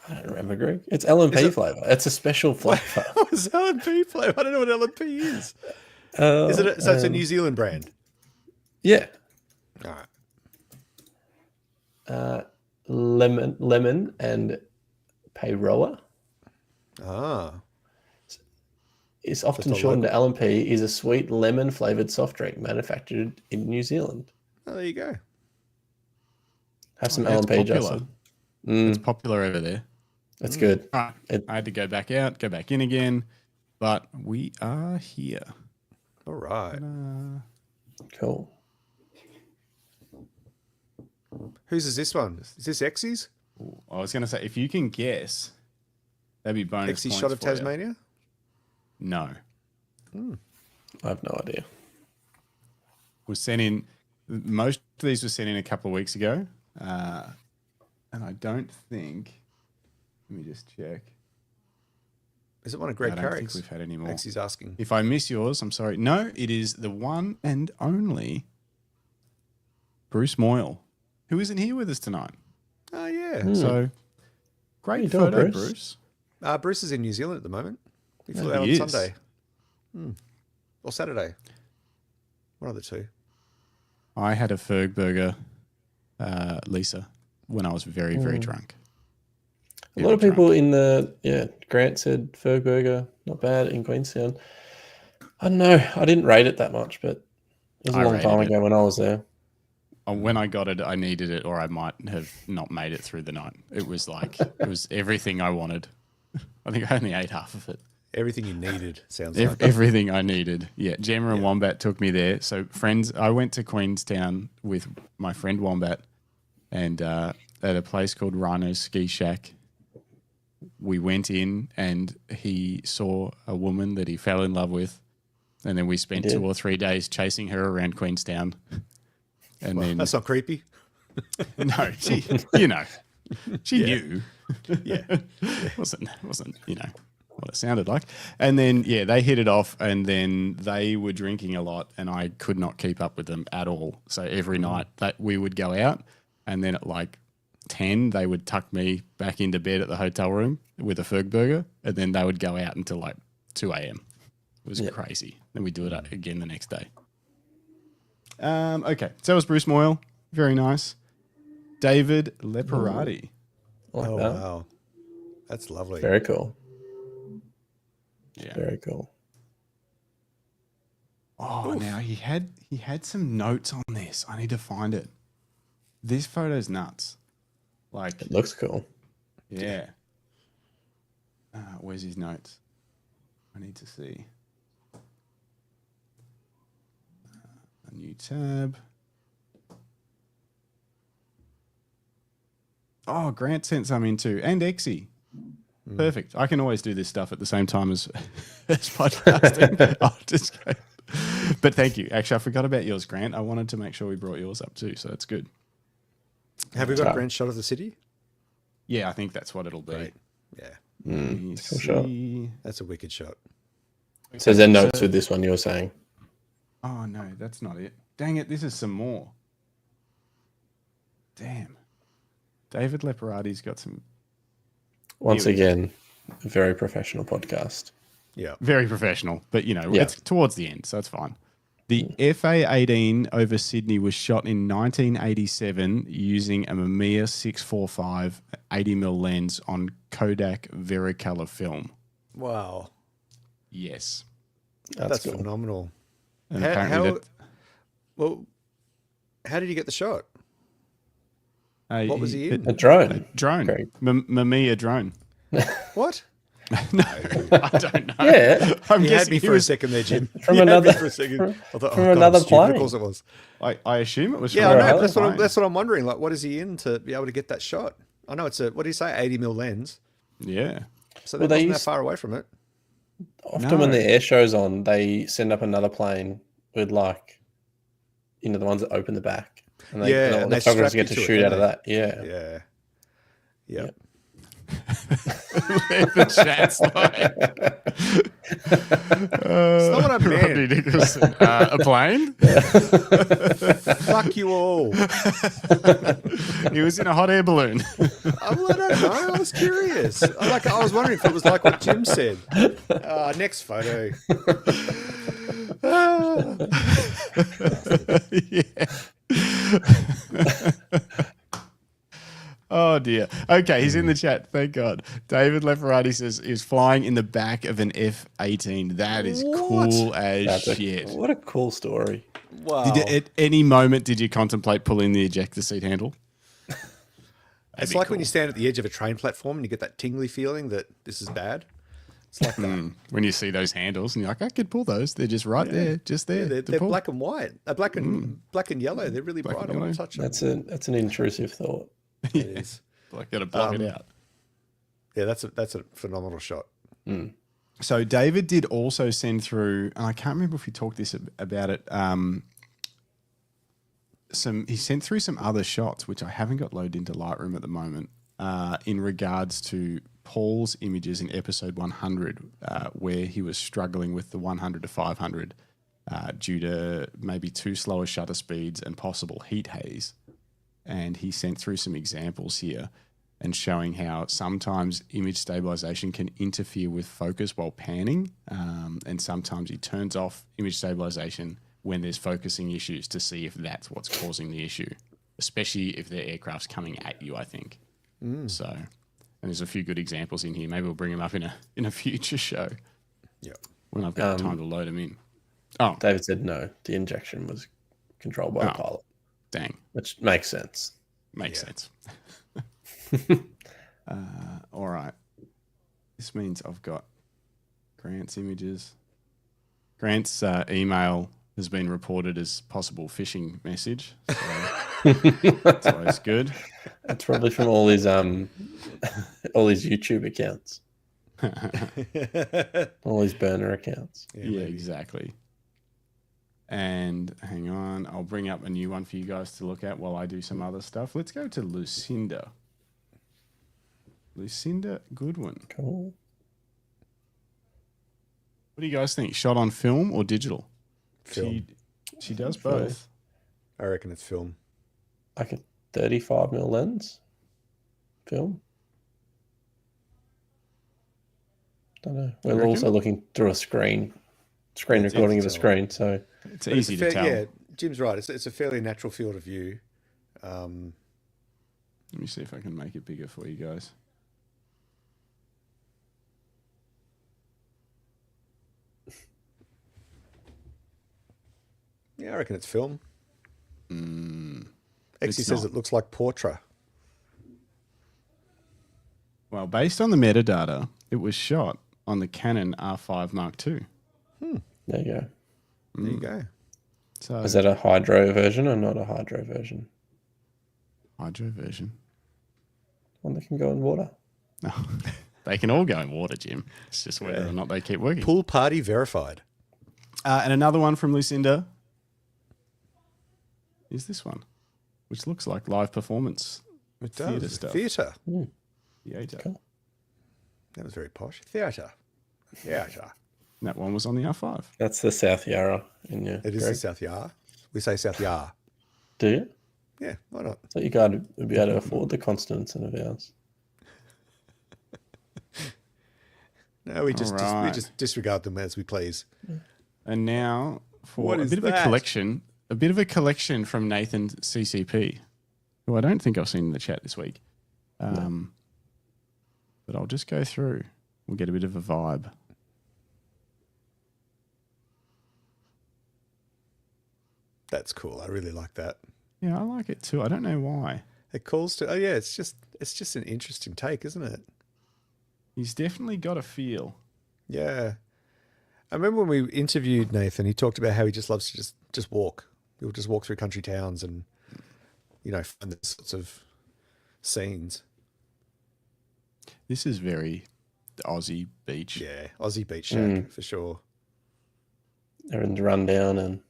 I don't remember, Greg. It's LMP flavor. It's a special flavor. What's LNP flavor? I don't know what LNP is. Is it? So it's a New Zealand brand. Yeah. All right. Lemon and Peyroa. It's often shortened to LMP, is a sweet lemon flavored soft drink manufactured in New Zealand. Oh, there you go. Have some It's LMP, popular. Justin. It's popular over there. That's good. All right. I had to go back out, go back in again, but we are here. All right. Cool. Whose is this one? Is this Exy's? I was going to say, if you can guess, that'd be bonus Exy's points shot of for you. Tasmania? No. I have no idea. Was sent in. Most of these were sent in a couple of weeks ago, and I don't think. Let me just check. Is it one of Greg I don't think Carrick's? we've had any more. Exy's asking. If I miss yours, I'm sorry. No, it is the one and only Bruce Moyle, who isn't here with us tonight. Oh, yeah. So great you doing, photo, Bruce? Bruce. Bruce is in New Zealand at the moment. He flew Yeah, out he on is. Sunday. Or Saturday? One of the two. I had a Ferg burger, Lisa, when I was very, very drunk. A lot of people in Grant said Ferg burger, not bad in Queenstown. I don't know. I didn't rate it that much, but it was a long time ago when I was there. When I got it, I needed it, or I might have not made it through the night. It was like, it was everything I wanted. I think I only ate half of it. Everything you needed, sounds like. Everything I needed. Yeah, Gemma and Wombat took me there. So friends, I went to Queenstown with my friend Wombat and at a place called Rhino's Ski Shack. We went in and he saw a woman that he fell in love with. And then we spent 2 or 3 days chasing her around Queenstown. And then that's not creepy. No, she knew. Yeah. wasn't what it sounded like. And then they hit it off, and then they were drinking a lot, and I could not keep up with them at all. So every night that we would go out, and then at like 10 they would tuck me back into bed at the hotel room with a Ferg burger, and then they would go out until like 2 a.m. It was crazy. Then we do it again the next day. Okay, so it was Bruce Moyle. Very nice. David Leparati. Like that. Wow. That's lovely. Very cool. Yeah. Very cool. Oh, now he had some notes on this. I need to find it. This photo's nuts. Like, it looks cool. Yeah. Where's his notes? I need to see. A new tab. Oh, Grant sent some in too. And Exy. Perfect. I can always do this stuff at the same time as podcasting. I'll just go. But thank you. Actually, I forgot about yours, Grant. I wanted to make sure we brought yours up too, so that's good. Have we got a Grant shot of the city? Yeah, I think that's what it'll be. Great. Yeah. Cool shot. That's a wicked shot. So there's notes with this one you were saying. Oh, no, that's not it. Dang it, this is some more. Damn. David Leparati's got some... Once again, a very professional podcast. Yeah. Very professional, but, it's towards the end, so it's fine. The FA-18 over Sydney was shot in 1987 using a Mamiya 645 80mm lens on Kodak Vericolor film. Wow. Yes. That's cool. phenomenal. And How did you get the shot? What was he in? A drone. Drone. Great. Mamiya drone. What? No, I don't know. Yeah. I'm You had guessing me he for a was second there, Jim. From You had another- me for a second. I thought, from God, another how stupid. plane. Of course it was. I assume it was Yeah, from I know. another That's plane. what I'm wondering. Like, what is he in to be able to get that shot? I know it's a, what do you say, 80mm lens. Yeah. So Well, they they wasn't that used- far away from it. Often when the air show's on, they send up another plane with the ones that open the back. And they, Yeah, the and they photographers strap get to you to it, shoot out don't of that. Yeah. Yeah. Yep. The chat's like, It's not what I meant. Rodney Nicholson. A plane? Fuck you all. He was in a hot air balloon. I don't know. I was curious. I was wondering if it was like what Jim said. Next photo. Yeah. Oh dear. Okay, he's in the chat. Thank God. David Leparati says he's flying in the back of an F-18. That is cool as shit. What a cool story. Wow. At any moment, did you contemplate pulling the ejector seat handle? It's like when you stand at the edge of a train platform and you get that tingly feeling that this is bad. It's like that. When you see those handles and you're like, I could pull those. They're just right there, just there. Yeah, they're black and white. Black and yellow. They're really bright. I and want to yellow. touch them. That's an intrusive thought. It is. Like, gotta block it out. Yeah, that's a phenomenal shot. So David did also send through, and I can't remember if we talked about it. He sent through some other shots, which I haven't got loaded into Lightroom at the moment, in regards to Paul's images in episode 100, where he was struggling with the 100 to 500 due to maybe too slow a shutter speeds and possible heat haze. And he sent through some examples here. and showing how sometimes image stabilization can interfere with focus while panning, and sometimes he turns off image stabilization when there's focusing issues to see if that's what's causing the issue, especially if the aircraft's coming at you, I think. So, and there's a few good examples in here. Maybe we'll bring them up in a future show. Yeah. When I've got time to load them in. Oh, David said no. The injection was controlled by the pilot. Dang. Which makes sense. Makes sense. All right. This means I've got Grant's images. Grant's email has been reported as possible phishing message. So that's always good. That's probably from all his YouTube accounts. All his burner accounts. Yeah, exactly. And hang on, I'll bring up a new one for you guys to look at while I do some other stuff. Let's go to Lucinda. Lucinda Goodwin. Cool. What do you guys think? Shot on film or digital? Film. She does both. I reckon it's film. Like a 35mm lens film. Don't know. We're also looking through a screen recording of a screen, so it's easy to tell. Yeah, Jim's right. It's a fairly natural field of view. Let me see if I can make it bigger for you guys. Yeah, I reckon it's film. Exy says not. it looks like portrait. Well, based on the metadata, it was shot on the Canon R5 Mark II. there you go. There you go. So Is that a hydro version or not a hydro version? hydro version. One that can go in water. No, they can all go in water, Jim. It's just whether or not they keep working. Pool party verified. And another one from Lucinda is this one, which looks like live performance. It Theatre does. stuff. Theatre. Theatre. Cool. That was very posh. Theatre. Theatre. That one was on the R5. That's the South Yarra in your. It is the South Yar. We say South Yar. Do you? Yeah, why not? So you guys would be able to afford the consonants in a vowels. No, we just Alright. disregard them as we please. And now for What a is bit of that? a bit of a collection from Nathan CCP, who I don't think I've seen in the chat this week. But I'll just go through. We'll get a bit of a vibe. That's cool. I really like that. Yeah, I like it too. I don't know why. It calls to it's just an interesting take, isn't it? He's definitely got a feel. Yeah. I remember when we interviewed Nathan, he talked about how he just loves to just walk. He'll just walk through country towns and, find those sorts of scenes. This is very Aussie beach. Yeah, Aussie beach shack for sure. Everything's run down and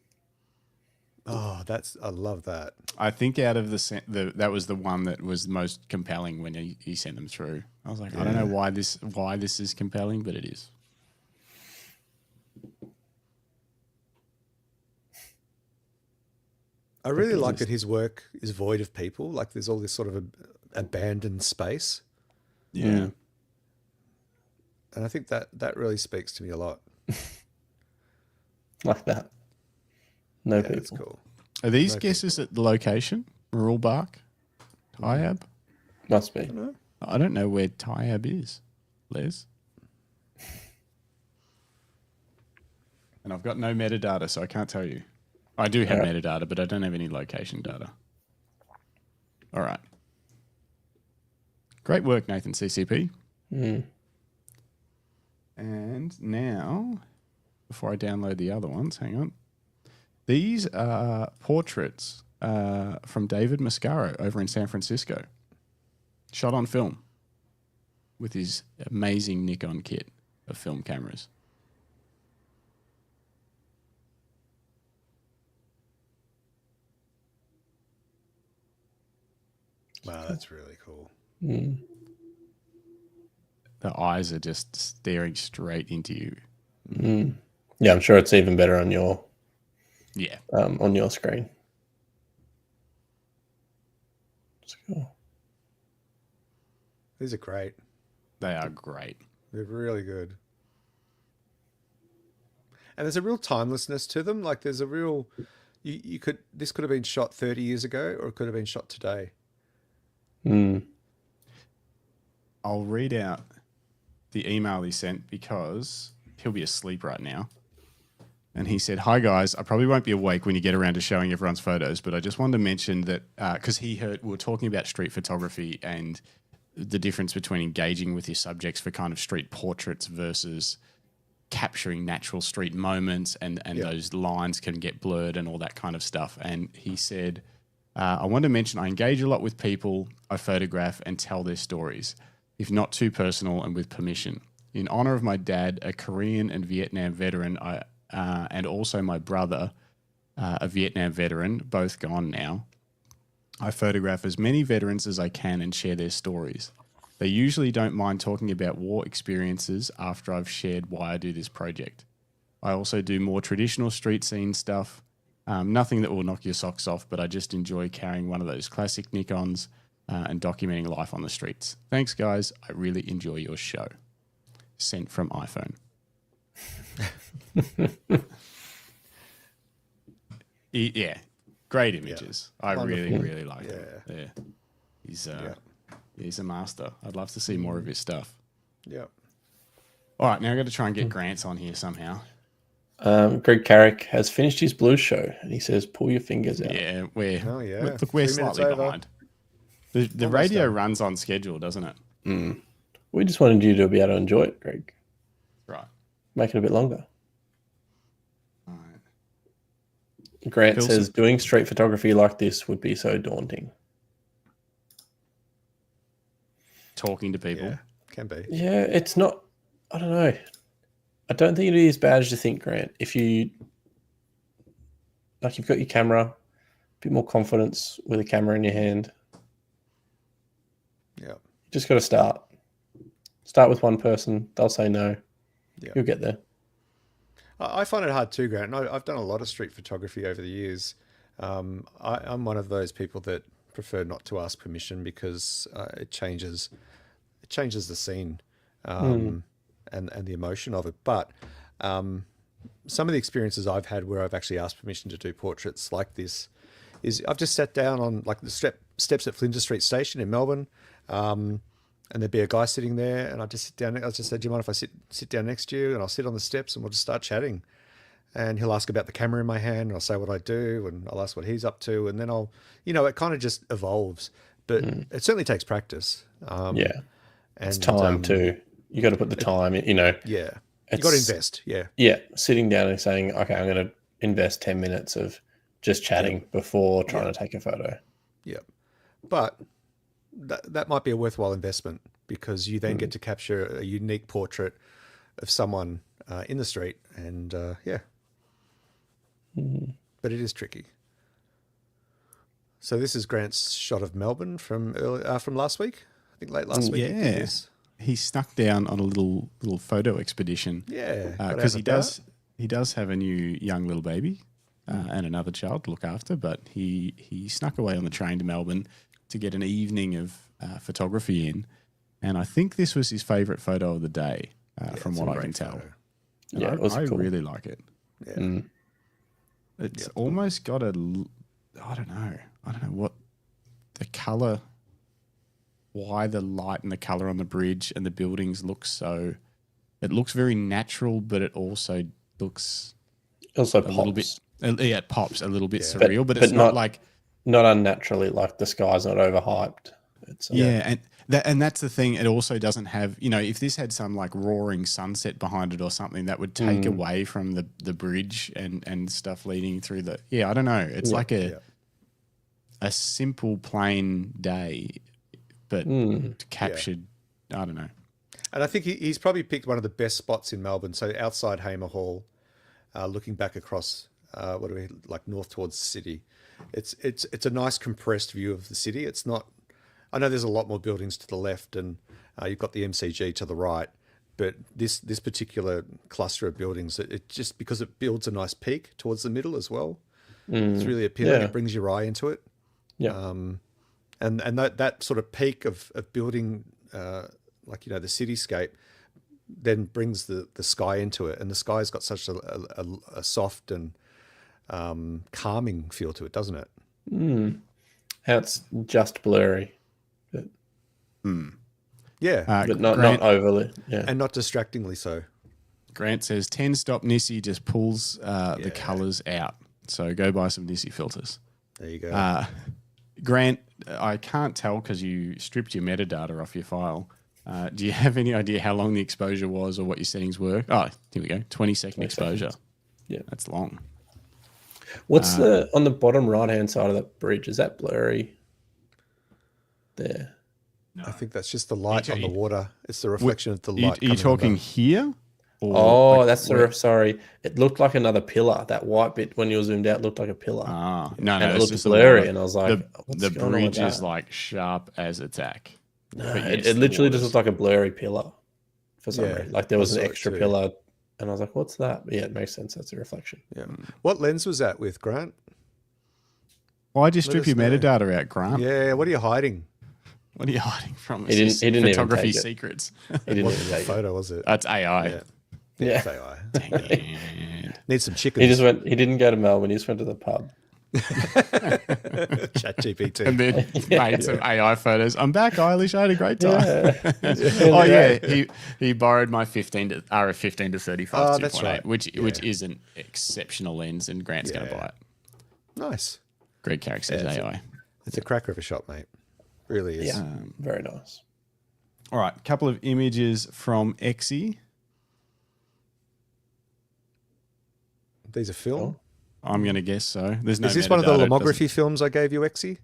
Oh, I love that. I think out of that was the one that was most compelling when he sent them through. I was like, I don't know why this is compelling, but it is. I really like that his work is void of people. Like there's all this sort of abandoned space. Yeah. And I think that really speaks to me a lot. like that. No Yeah, people. that's cool. Are these guesses at the location? Rural Bark? Tyab? Must be. I don't know where Tyab is, Les. And I've got no metadata, so I can't tell you. I do have metadata, but I don't have any location data. All right. Great work, Nathan CCP. And now, before I download the other ones, hang on. These are portraits from David Mascaro over in San Francisco. Shot on film with his amazing Nikon kit of film cameras. Wow, that's really cool. Mm. The eyes are just staring straight into you. Mm. Yeah, I'm sure it's even better on your screen. That's cool. These are great. They are great. They're really good. And there's a real timelessness to them. Like there's a real, this could have been shot 30 years ago or it could have been shot today. I'll read out the email he sent because he'll be asleep right now. And he said, "Hi guys, I probably won't be awake when you get around to showing everyone's photos, but I just wanted to mention that because he heard we were talking about street photography and the difference between engaging with your subjects for kind of street portraits versus capturing natural street moments, and those lines can get blurred and all that kind of stuff." And he said, "I want to mention I engage a lot with people I photograph and tell their stories, if not too personal and with permission. In honor of my dad, a Korean and Vietnam veteran, and also my brother, a Vietnam veteran, both gone now, I photograph as many veterans as I can and share their stories. They usually don't mind talking about war experiences after I've shared why I do this project. I also do more traditional street scene stuff, nothing that will knock your socks off, but I just enjoy carrying one of those classic Nikons and documenting life on the streets. Thanks, guys. I really enjoy your show." Sent from iPhone. Yeah, great images. I really, really like him. Yeah. He's a master. I'd love to see more of his stuff. Yeah. All right, now I've got to try and get Grant's on here somehow. Greg Carrick has finished his blues show, and he says, "Pull your fingers out." Yeah, look, 3 we're minutes slightly over. behind. The radio runs on schedule, doesn't it? We just wanted you to be able to enjoy it, Greg. Right. Make it a bit longer. All right. Grant says, "Doing street photography like this would be so daunting." Talking to people. Yeah, can be. Yeah, it's not. I don't know. I don't think it'd be as bad as you think, Grant. If you you've got your camera, a bit more confidence with a camera in your hand. Yeah. You just got to start. Start with one person. They'll say no. Yeah. You'll get there. I find it hard too, Grant. I've done a lot of street photography over the years. I'm one of those people that prefer not to ask permission because it changes the scene and the emotion of it. But some of the experiences I've had where I've actually asked permission to do portraits like this is I've just sat down on like the steps at Flinders Street Station in Melbourne, and there'd be a guy sitting there, and I just sit down. I just said, "Do you mind if I sit down next to you?" And I'll sit on the steps, and we'll just start chatting. And he'll ask about the camera in my hand, and I'll say what I do, and I'll ask what he's up to, and then it kind of just evolves. But it certainly takes practice. It's time too. You got to put the time in. Yeah, you got to invest. Yeah, sitting down and saying, "Okay, I'm going to invest 10 minutes of just chatting before trying to take a photo." Yeah, but that might be a worthwhile investment because you then get to capture a unique portrait of someone in the street, and but it is tricky. So this is Grant's shot of Melbourne from last week. I think late last week. Yeah, he snuck down on a little photo expedition. Yeah, because he does have a new young little baby and another child to look after. But he snuck away on the train to Melbourne to get an evening of photography in, and I think this was his favourite photo of the day, from what I can tell. Yeah, I really like it. Yeah. It's almost got I don't know what the colour, why the light and the colour on the bridge and the buildings look so, it looks very natural, but it also looks little bit, it pops a little bit surreal, but it's not like, not unnaturally, like the sky's not overhyped. It's and that's the thing. It also doesn't have, if this had some like roaring sunset behind it or something, that would take away from the bridge and stuff leading through the. I don't know. It's like a simple plain day, but captured. I don't know. And I think he's probably picked one of the best spots in Melbourne. So outside Hamer Hall, looking back across north towards the city. It's a nice compressed view of the city. It's not. I know there's a lot more buildings to the left, and you've got the MCG to the right, but this particular cluster of buildings, it just because it builds a nice peak towards the middle as well. It's really appealing. It brings your eye into it. Yeah. And that sort of peak of building like, the cityscape, then brings the sky into it, and the sky's got such a soft and calming feel to it, doesn't it? How it's just blurry, but Yeah, but not overly, and not distractingly so. Grant says 10-stop Nissi just pulls the colours out. So go buy some Nissi filters. There you go. Grant, I can't tell because you stripped your metadata off your file. Do you have any idea how long the exposure was or what your settings were? Oh, here we go. 20-second exposure. Yeah. That's long. What's on the bottom right-hand side of that bridge? Is that blurry there? No. I think that's just the light on the water. It's the reflection of the light. Are you talking here? Or that's sorry. It looked like another pillar. That white bit when you were zoomed out looked like a pillar. No, and it looked blurry, and I was like, the bridge is like sharp as a tack. No, it literally just looked like a blurry pillar for some reason. Like there was an extra pillar, and I was like, "What's that?" But yeah, it makes sense. That's a reflection. Yeah. What lens was that with, Grant? Why'd you strip your metadata out, Grant? Yeah. What are you hiding? What are you hiding from? He didn't photography even take secrets. He didn't Wasn't a photo, was it? That's AI. Yeah. It's AI. Dang it. Need some chickens. He didn't go to Melbourne. He just went to the pub. ChatGPT. And then made some AI photos. I'm back, Eilish. I had a great time. Yeah. Oh yeah, he borrowed my 15 to 35 that's 2.8, right. which is an exceptional lens, and Grant's going to buy it. Nice. Greg Carrick says AI. It's a cracker of a shot, mate. Really is. Yeah, very nice. All right, a couple of images from Exy. These are film. I'm going to guess so. There's no. Is this one of the metadata, lomography films I gave you, Exy?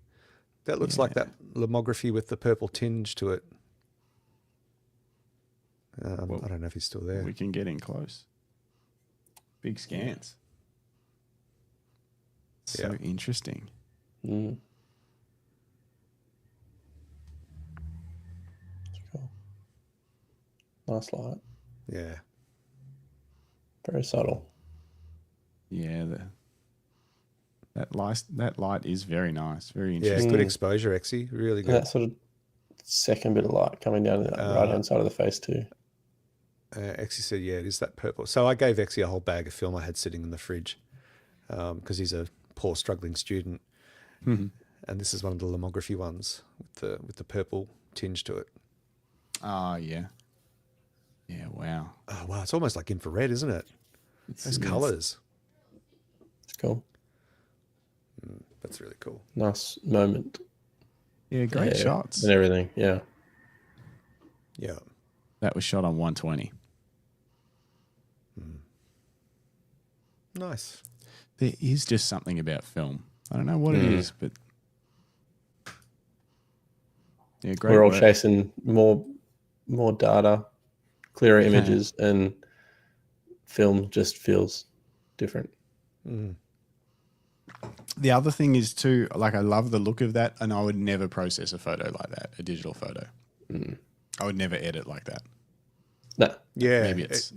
That looks like that lomography with the purple tinge to it. I don't know if he's still there. We can get in close. Big scans. So interesting. Mm. Cool. Nice light. Yeah. Very subtle. Yeah, that light is very nice. Very Yeah, interesting. good exposure, Exy. Really good. That sort of second bit of light coming down the right-hand side of the face too. Exy said, yeah, it is that purple. So I gave Exy a whole bag of film I had sitting in the fridge because he's a poor, struggling student. Mm-hmm. And this is one of the lomography ones with the purple tinge to it. Oh, yeah. Yeah, wow. Oh, wow. It's almost like infrared, isn't it? Those colours. It's cool. That's really cool. Nice moment. Yeah, great shots. And everything, yeah. Yeah. That was shot on 120. Nice. There is just something about film. I don't know what it is, but yeah, great. We're all work. chasing more data, clearer images, and film just feels different. The other thing is too, like I love the look of that, and I would never process a photo like that, a digital photo. I would never edit like that. No. Yeah. Maybe it's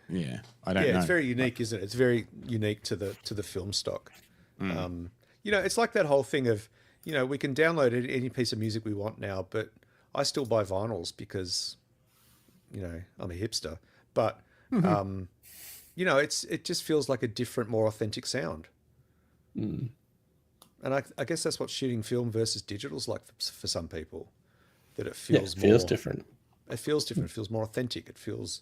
I don't know. It's very unique, isn't it? It's very unique to the film stock. It's like that whole thing of, we can download any piece of music we want now, but I still buy vinyls because, I'm a hipster. But, it just feels like a different, more authentic sound. And I guess that's what shooting film versus digital is like for some people. That it feels different. It feels different. It feels more authentic. It feels,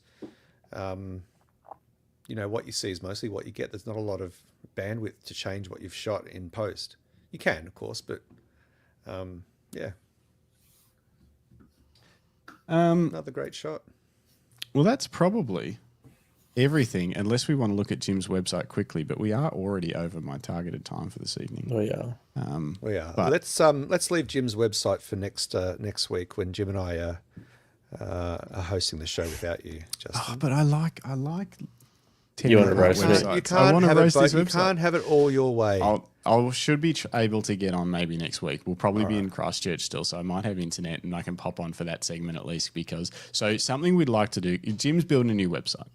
what you see is mostly what you get. There's not a lot of bandwidth to change what you've shot in post. You can, of course, but another great shot. Well, that's probably everything, unless we want to look at Jim's website quickly. But we are already over my targeted time for this evening. We are. We are. But let's leave Jim's website for next week when Jim and I are hosting the show without you, Justin. Oh, but I like. You want to roast it? You can't have it. You can't have it all your way. I should be able to get on maybe next week. We'll probably be in Christchurch still, so I might have internet and I can pop on for that segment at least. So something we'd like to do. Jim's building a new website.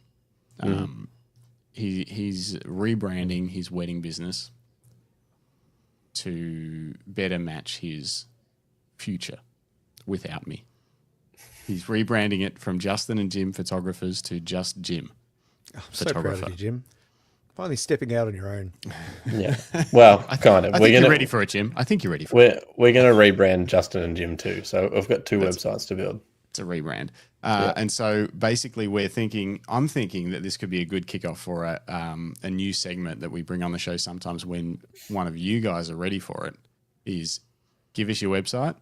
He's rebranding his wedding business to better match his future without me. He's rebranding it from Justin and Jim Photographers to just Jim. I'm so proud of you, Jim. Finally stepping out on your own. Yeah. Well, kind of. I think you're ready for it, Jim. I think you're ready for it. We're going to rebrand Justin and Jim too. So I've got two websites to build. It's a rebrand. And so basically I'm thinking that this could be a good kickoff for a new segment that we bring on the show sometimes when one of you guys are ready for it, is give us your website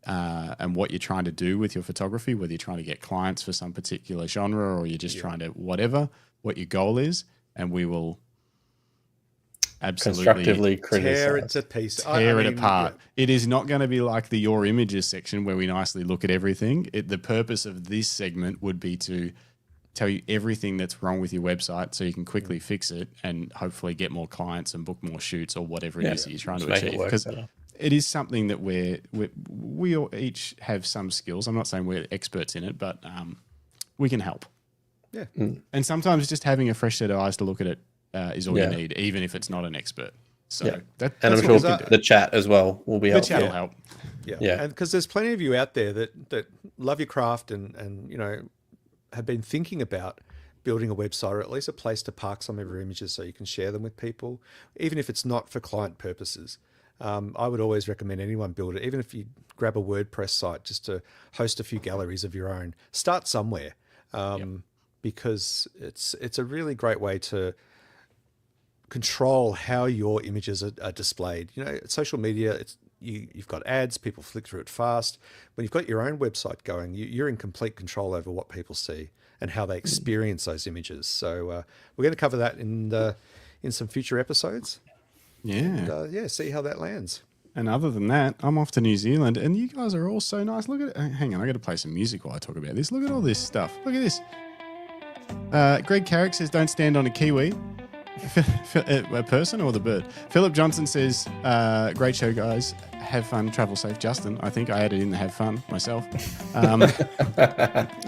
and what you're trying to do with your photography, whether you're trying to get clients for some particular genre or you're just trying to whatever, what your goal is, and we will absolutely constructively criticize. Tear it to pieces. Tear it apart. Yeah. It is not going to be like the Your Images section where we nicely look at everything. The purpose of this segment would be to tell you everything that's wrong with your website so you can quickly fix it and hopefully get more clients and book more shoots or whatever it is that you're trying to achieve. Because it is something that we all each have some skills. I'm not saying we're experts in it, but we can help. Yeah. And sometimes just having a fresh set of eyes to look at it is all you need, even if it's not an expert. So and I'm sure the chat as well will be helpful. The chat will help. Yeah. And because there's plenty of you out there that love your craft and have been thinking about building a website or at least a place to park some of your images so you can share them with people, even if it's not for client purposes. I would always recommend anyone build it, even if you grab a WordPress site just to host a few galleries of your own. Start somewhere. Because it's a really great way to control how your images are displayed. Social media, you've got ads, people flick through it fast. When you've got your own website going, you're in complete control over what people see and how they experience those images. So we're going to cover that in some future episodes. Yeah. And, see how that lands. And other than that, I'm off to New Zealand, and you guys are all so nice. Look at it. Hang on, I got to play some music while I talk about this. Look at all this stuff. Look at this. Greg Carrick says, don't stand on a kiwi. A person or the bird? Philip Johnson says, great show, guys. Have fun, travel safe. Justin, I think I added in the have fun myself.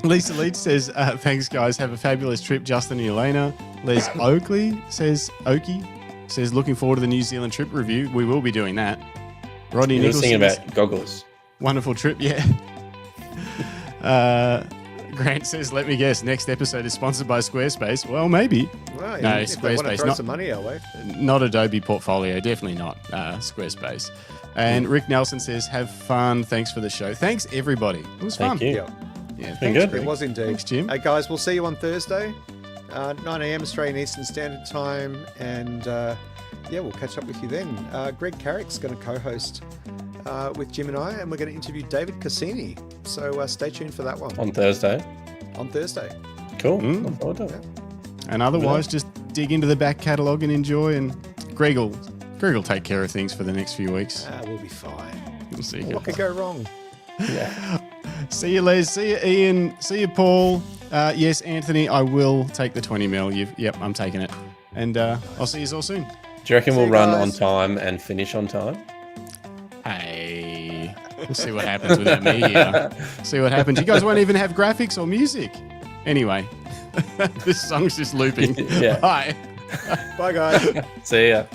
Lisa Leach says, thanks, guys. Have a fabulous trip, Justin and Elena. Les Oakley says, looking forward to the New Zealand trip review. We will be doing that. Rodney Nicholson about goggles. Wonderful trip, yeah. Grant says, let me guess, next episode is sponsored by Squarespace. Well, maybe. Well, no, if they want to Squarespace. throw some money our way. Not Adobe Portfolio, definitely not Squarespace. And Rick Nelson says, have fun. Thanks for the show. Thanks, everybody. It was fun. Thank you. Yeah, been thanks, good. Greg. It was indeed. Thanks, Jim. Hey, guys, we'll see you on Thursday, 9 a.m. Australian Eastern Standard Time. And, we'll catch up with you then. Greg Carrick's going to co-host with Jim and I, and we're going to interview David Cassini. So stay tuned for that one. On Thursday. Cool. Look forward to it. And otherwise, just dig into the back catalogue and enjoy. And Greg will take care of things for the next few weeks. We'll be fine. We'll see. What could go wrong? Yeah. See you, Les. See you, Ian. See you, Paul. Yes, Anthony, I will take the 20 mil. Yep, I'm taking it. And I'll see you all soon. Do you reckon we'll run on time and finish on time? Hey, we'll see what happens without me here. See what happens. You guys won't even have graphics or music. Anyway, this song's just looping. Yeah. Bye. Bye, guys. See ya.